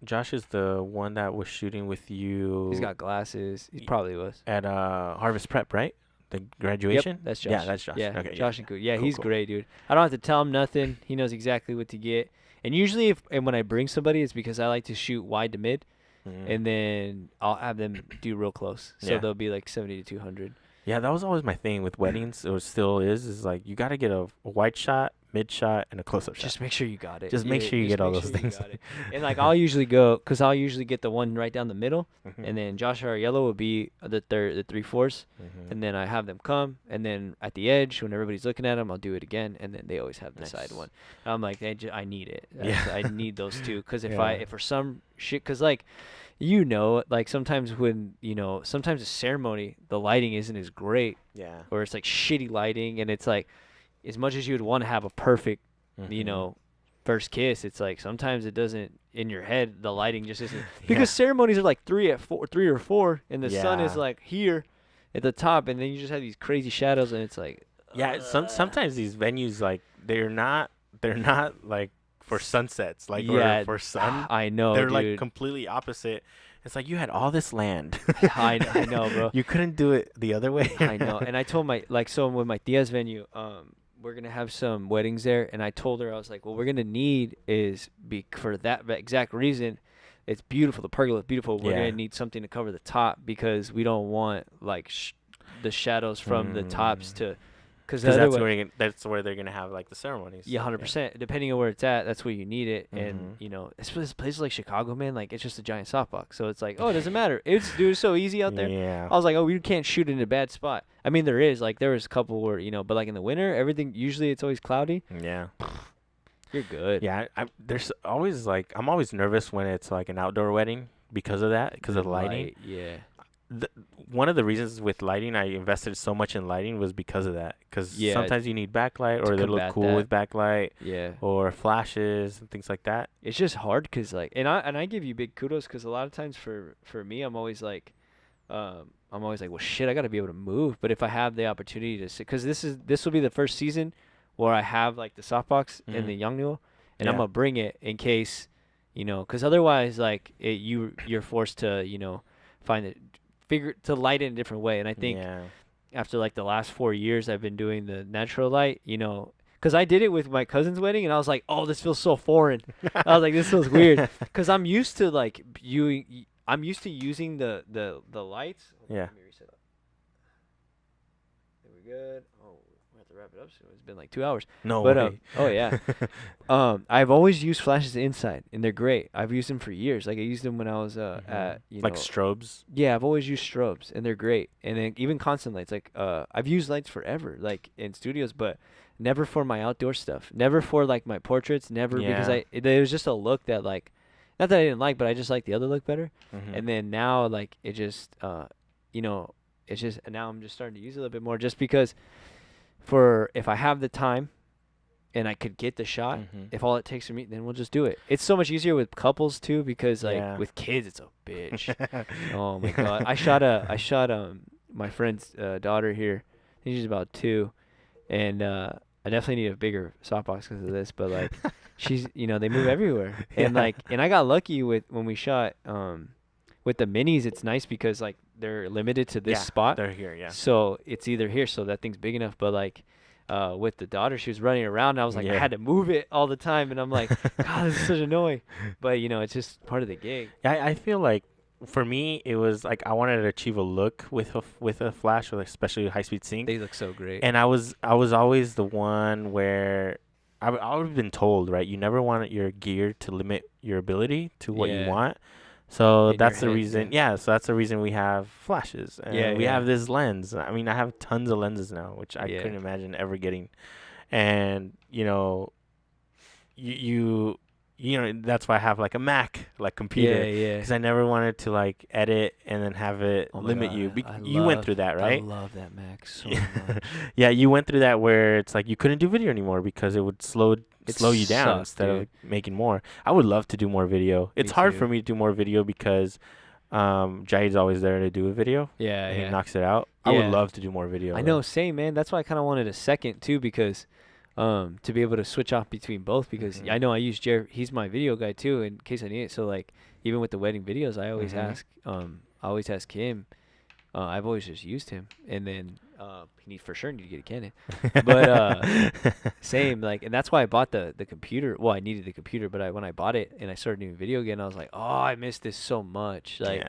Josh is the one that was shooting with you. He's got glasses. He probably was at Harvest Prep, right? The graduation. Yep, that's Josh. Yeah, that's Josh. Yeah, okay, Josh and Cool. Yeah, cool, he's great, dude. I don't have to tell him nothing. He knows exactly what to get. And usually, when I bring somebody, it's because I like to shoot wide to mid. And then I'll have them do real close. So they'll be like 70 to 200. Yeah, that was always my thing with weddings. It still is like you got to get a wide shot, mid shot, and a close-up shot. Just make sure you got it. Just make sure you get all those things. And like I'll usually get the one right down the middle. And then Josh or Yellow will be the 3/4. And then I have them come. And then at the edge, when everybody's looking at them, I'll do it again. And then they always have the side one. And I'm like, I need it. I need those two. Because if for some shit, because like, like sometimes when, sometimes a ceremony, the lighting isn't as great. Yeah. Or it's like shitty lighting. And it's like, as much as you would want to have a perfect, first kiss, it's like sometimes it doesn't, in your head, the lighting just isn't. Because ceremonies are like 3 or 4, and the sun is like here at the top, and then you just have these crazy shadows, and it's like. Yeah, sometimes these venues, like, they're not like for sunsets, like or for sun. I know, they're dude. Like completely opposite. It's like you had all this land. I know, bro. You couldn't do it the other way. I know, and I told with my Tia's venue, we're gonna have some weddings there, and I told her, I was like, what we're gonna need is for that exact reason. It's beautiful. The pergola is beautiful. We're gonna need something to cover the top because we don't want like the shadows from the tops to. Because that's where they're gonna have like the ceremonies. Yeah, 100%. Depending on where it's at, that's where you need it. And it's places like Chicago, man. Like it's just a giant softbox, so it's like, oh, it doesn't matter. It's so easy out there. Yeah. I was like, oh, we can't shoot in a bad spot. I mean, there was a couple where but like in the winter, everything usually it's always cloudy. Yeah. You're good. Yeah, there's always like I'm always nervous when it's like an outdoor wedding because of that, because of the lighting. Yeah. One of the reasons with lighting I invested so much in lighting was because of that. Because sometimes you need backlight, or they look cool with backlight. Yeah. Or flashes and things like that. It's just hard because like, and I give you big kudos because a lot of times for me, I'm always like, well, shit, I got to be able to move. But if I have the opportunity to sit, because this will be the first season where I have like the softbox and the Yongnyeol, and I'm gonna bring it in case, because otherwise like you're forced to find it. To light it in a different way. And I think after like the last 4 years I've been doing the natural light, because I did it with my cousin's wedding, and I was like, oh, this feels so foreign. I was like, this feels weird, because I'm used to like I'm used to using the lights. Yeah. Let me reset up. There we good. Oh, we have to wrap it up soon. It's been like 2 hours. No way. way. Oh yeah. I've always used flashes inside, and they're great. I've used them for years. Like I used them when I was at like strobes. Yeah, I've always used strobes, and they're great. And then even constant lights. Like I've used lights forever, like in studios, but never for my outdoor stuff. Never for like my portraits. Never because there was just a look that like, not that I didn't like, but I just liked the other look better. And then now like it just it's just now I'm just starting to use it a little bit more, just because for if I have the time and I could get the shot, if all it takes for me, then we'll just do it. It's so much easier with couples too, because like with kids, it's a bitch. Oh my god, I shot my friend's daughter here. I think she's about 2, and I definitely need a bigger softbox because of this. But like, she's they move everywhere, and I got lucky with when we shot with the minis. It's nice because like they're limited to this spot. They're here, yeah. So it's either here, so that thing's big enough. But like with the daughter, she was running around, and I was like, I had to move it all the time, and I'm like, God, this is such annoying. But it's just part of the gig. I feel like for me, it was like I wanted to achieve a look with a flash, or like especially high speed sync. They look so great. And I was always the one where I would have been told, right, you never want your gear to limit your ability to what you want. So that's the reason. Yeah. So that's the reason we have flashes. And we have this lens. I mean, I have tons of lenses now, which I couldn't imagine ever getting. And that's why I have like a Mac like computer. Because I never wanted to like edit and then have it limit you. You went through that, right? I love that Mac so much. Yeah, you went through that where it's like you couldn't do video anymore because it would slow you down instead of making more. I would love to do more video. It's hard for me to do more video because Jahid's always there to do a video. Yeah, and he knocks it out. I would love to do more video. I know, same, man. That's why I kind of wanted a second too, because to be able to switch off between both, because I know I use Jared. He's my video guy too, in case I need it. So like even with the wedding videos, I always ask him. I've always just used him, and then he for sure need to get a Canon. But same, like, and that's why I bought the computer. Well, I needed the computer, but when I bought it and I started doing video again, I was like, oh, I missed this so much. Like,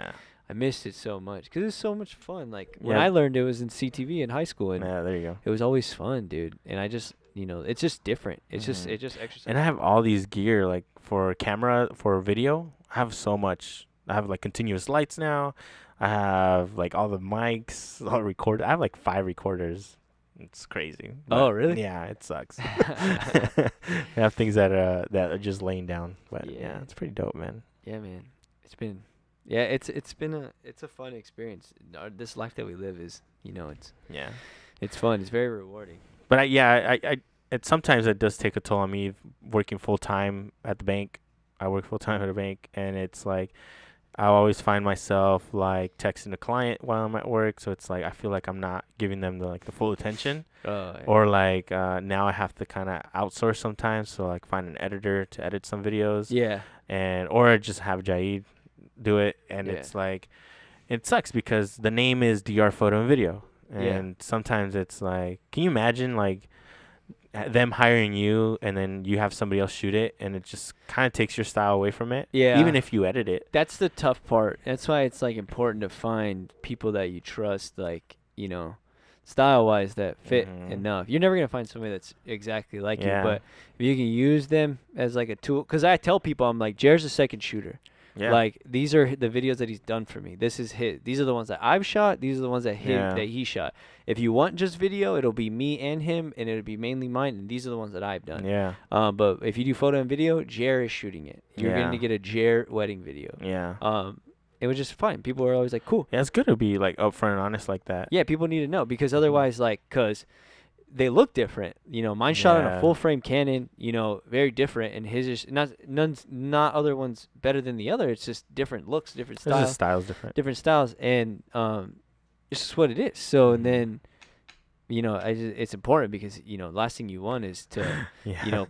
I missed it so much because it's so much fun. Like when I learned, it was in CTV in high school, and there you go. It was always fun, dude. And I just, it's just different. It's just exercise. And I have all these gear like for camera, for video. I have so much. I have like continuous lights now. I have like all the mics, all record. I have like 5 recorders. It's crazy. Oh, really? Yeah, it sucks. I have things that are just laying down. But yeah, it's pretty dope, man. Yeah, man. It's been a fun experience. This life that we live is, it's fun. It's very rewarding. But sometimes it does take a toll on me working full time at the bank. I work full time at a bank, and it's like I always find myself like texting a client while I'm at work. So it's like I feel like I'm not giving them the full attention. Or like now I have to kind of outsource sometimes. So like find an editor to edit some videos. Yeah. Or just have Jahid do it, and it's like it sucks because the name is DR Photo and Video, and sometimes it's like, can you imagine like them hiring you and then you have somebody else shoot it, and it just kind of takes your style away from it, even if you edit it. That's the tough part. That's why it's like important to find people that you trust, like style wise, that fit enough. You're never gonna find somebody that's exactly like you, but if you can use them as like a tool, because I tell people, I'm like, Jared's a second shooter. Yeah. Like, these are the videos that he's done for me. This is his. These are the ones that I've shot. These are the ones that he shot. If you want just video, it'll be me and him, and it'll be mainly mine, and these are the ones that I've done. Yeah. But if you do photo and video, Jer is shooting it. You're going to get a Jer wedding video. Yeah. It was just fun. People were always like, cool. Yeah, it's good to be, like, upfront and honest like that. Yeah, people need to know, because otherwise, like, because they look different. Mine shot on a full frame Canon, very different, and his is not other one's better than the other. It's just different looks, different styles. It's just styles different. Different styles, and it's just what it is. So and then, it's important because last thing you want is to,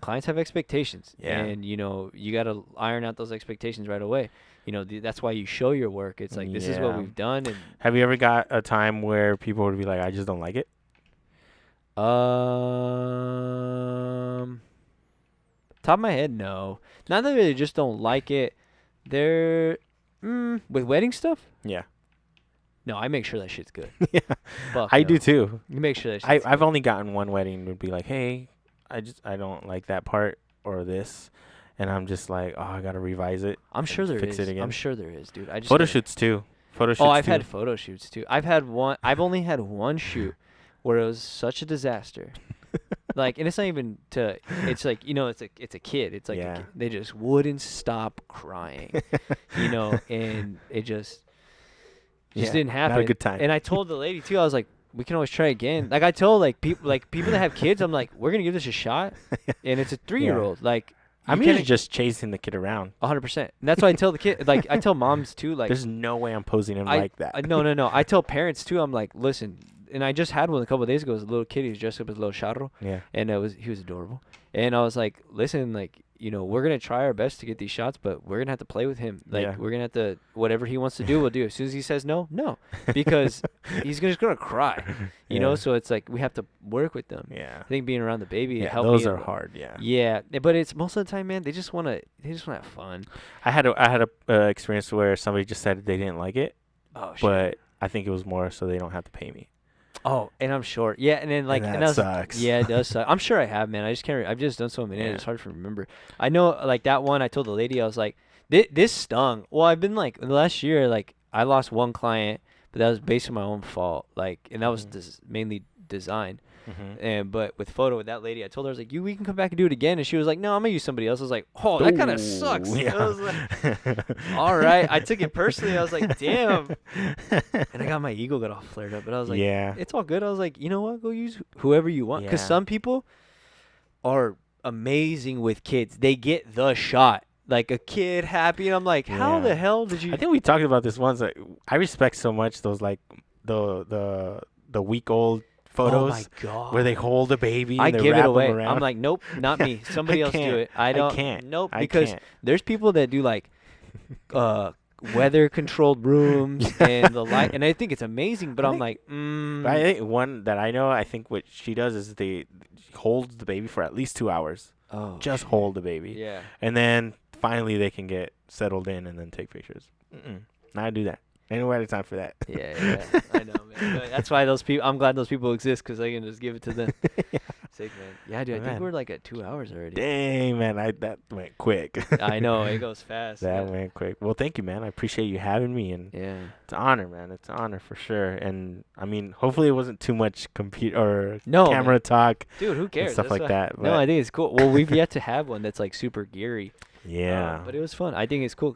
clients have expectations, and you got to iron out those expectations right away. That's why you show your work. It's like, this is what we've done. And have you ever got a time where people would be like, I just don't like it? Top of my head, no. Not that they just don't like it. They're with wedding stuff. Yeah. No, I make sure that shit's good. Yeah. Fuck I no. do too. You make sure that shit's I've only gotten one wedding would be like, hey, I don't like that part or this, and I'm just like, oh, I gotta revise it. I'm sure there fix is. it again. I'm sure there is, dude. I just photo shoots too. I've had photo shoots too. I've only had one shoot where it was such a disaster. Like, and it's not even to. It's like, it's a kid. It's like they just wouldn't stop crying, and it just didn't happen. Not a good time. And I told the lady too. I was like, we can always try again. Like I told people that have kids, I'm like, we're gonna give this a shot. And it's a 3-year-old. Like, I'm usually just chasing the kid around. 100%. And that's why I tell the kid. Like I tell moms too. Like, there's no way I'm posing him like that. No. I tell parents too. I'm like, listen. And I just had one a couple of days ago. It was a little kid. He was dressed up as a little charro. Yeah. And he was adorable. And I was like, listen, like, we're going to try our best to get these shots, but we're going to have to play with him. Like, we're going to have to, whatever he wants to do, we'll do. As soon as he says no. Because he's just going to cry, you know? So it's like, we have to work with them. Yeah. I think being around the baby, help those are hard. Yeah. Yeah. But it's most of the time, man, they just want to have fun. I had a experience where somebody just said they didn't like it. Oh, shit. But I think it was more so they don't have to pay me. Oh, and I'm short. Yeah, and then that sucks. Yeah, it does suck. I'm sure I have, man. I just can't. I've just done so many. It's hard to remember. I know, like that one. I told the lady, I was like, this stung. Well, I've been like the last year, like I lost one client, but that was based on my own fault. Like, and that was mainly design. But with that lady, I told her, I was like, we can come back and do it again. And she was like, no, I'm gonna use somebody else. I was like, oh, that kind of sucks. Yeah. I was like, all right. I took it personally. I was like, damn. And I got my ego got all flared up. But I was like, it's all good. I was like, you know what? Go use whoever you want. Because some people are amazing with kids. They get the shot. Like a kid happy. And I'm like, how the hell did you? I think we talked about this once. Like, I respect so much those like the week-old photos. Oh my God. Where they hold a baby. I and give it away. I'm like, nope, not me. Somebody else do it. I can't. Nope, because there's people that do like weather controlled rooms and the light, and I think it's amazing. But I'm like, I think one that I know. I think what she does is they hold the baby for at least 2 hours. Oh, just hold the baby. Yeah. And then finally they can get settled in and then take pictures. Not do that. Ain't nobody time for that. Yeah, I know, man. But that's why I'm glad those people exist, because I can just give it to them. Sick, man. Yeah, dude, I think we're like at 2 hours already. Dang, man, that went quick. I know, it goes fast. That went quick. Well, thank you, man. I appreciate you having me, and it's an honor, man. It's an honor for sure. And I mean, hopefully it wasn't too much camera talk. Dude, who cares? And stuff like that. No, I think it's cool. Well, we've yet to have one that's like super geary. Yeah. But it was fun. I think it's cool.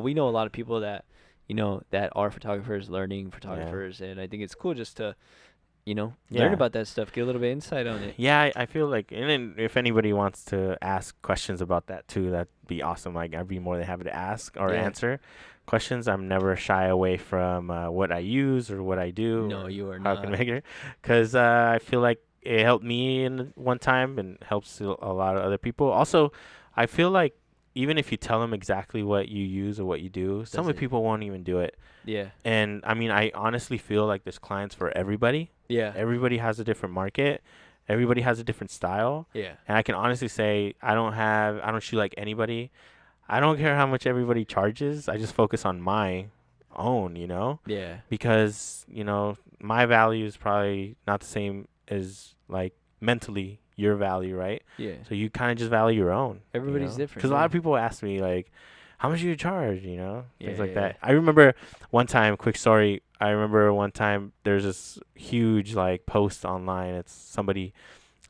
We know a lot of people that that are photographers, learning photographers, and I think it's cool just to, learn about that stuff, get a little bit of insight on it. Yeah, I feel like, and then if anybody wants to ask questions about that too, that'd be awesome. Like, I'd be more than happy to ask or answer questions. I'm never shy away from what I use or what I do. No, you are not. How I can make it, because I feel like it helped me in one time and helps a lot of other people. Also, I feel like even if you tell them exactly what you use or what you do, some of the people won't even do it. Yeah. And I mean, I honestly feel like there's clients for everybody. Yeah. Everybody has a different market. Everybody has a different style. Yeah. And I can honestly say I don't shoot like anybody. I don't care how much everybody charges. I just focus on my own, Yeah. Because, my value is probably not the same as like mentally your value, right? Yeah. So you kind of just value your own. Everybody's different. Because a lot of people ask me like, how much do you charge? Things like that. I remember one time, quick story. I remember one time there's this huge like post online. It's somebody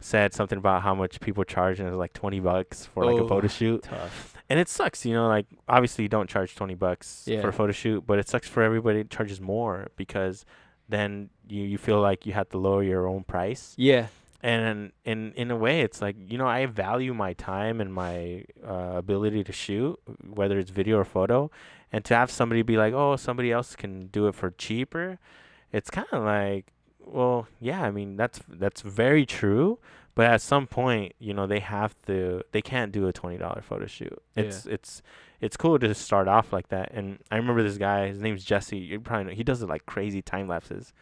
said something about how much people charge, and it was like $20 for like a photo shoot. Tough. And it sucks, like obviously you don't charge $20 for a photo shoot, but it sucks for everybody that charges more, because then you feel like you have to lower your own price. Yeah. And in a way, it's like, I value my time and my ability to shoot, whether it's video or photo. And to have somebody be like, oh, somebody else can do it for cheaper, it's kind of like, well, yeah, I mean, that's very true. But at some point, they can't do a $20 photo shoot. It's cool to start off like that. And I remember this guy, his name's Jesse. You probably know, he does it like crazy time lapses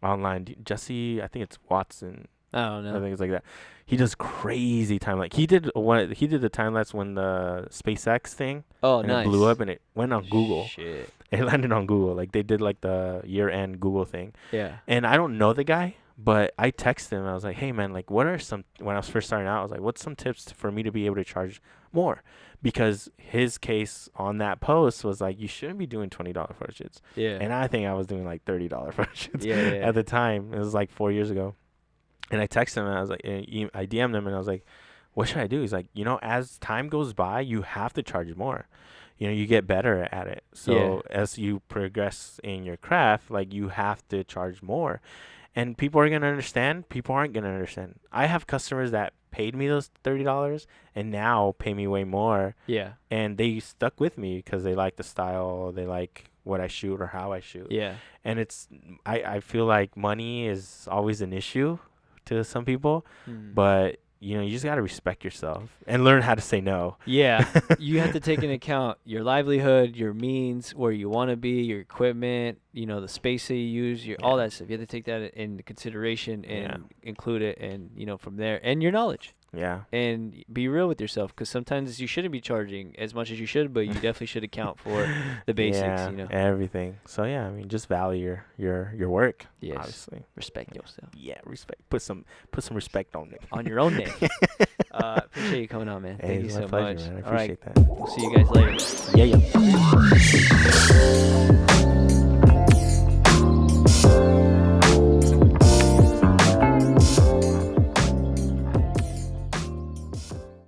online. Jesse, I think it's Watson. I don't know. I think it's like that. He does crazy time lapse. He did the time lapse when the SpaceX thing. Oh, and nice. It blew up and it went on Google. Shit. It landed on Google. Like they did like the year-end Google thing. Yeah. And I don't know the guy, but I texted him. I was like, "Hey man, like what are some?" When I was first starting out, I was like, "What's some tips for me to be able to charge more?" Because his case on that post was like, "You shouldn't be doing $20 photo shoots." Yeah. And I think I was doing like $30 photo shoots. Yeah. At the time. It was like 4 years ago. And I texted him and I was like, I DM'd him and I was like, what should I do? He's like, as time goes by, you have to charge more. You get better at it. So as you progress in your craft, like you have to charge more. And people are going to understand. People aren't going to understand. I have customers that paid me those $30 and now pay me way more. Yeah. And they stuck with me because they like the style. They like what I shoot or how I shoot. Yeah. And I feel like money is always an issue to some people, but you just got to respect yourself and learn how to say no. Yeah. You have to take into account your livelihood, your means, where you want to be, your equipment, the space that you use, all that stuff. You have to take that into consideration and include it, and from there, and your knowledge. Yeah. And be real with yourself, because sometimes you shouldn't be charging as much as you should, but you definitely should account for the basics. Everything. So yeah, I mean, just value your work. Yes. Obviously. Respect yourself. Yeah, respect. Put some respect on it. On your own name. Appreciate you coming on, man. Hey, Thank you so pleasure, much. Man. I All right. appreciate that. We'll see you guys later. Yeah.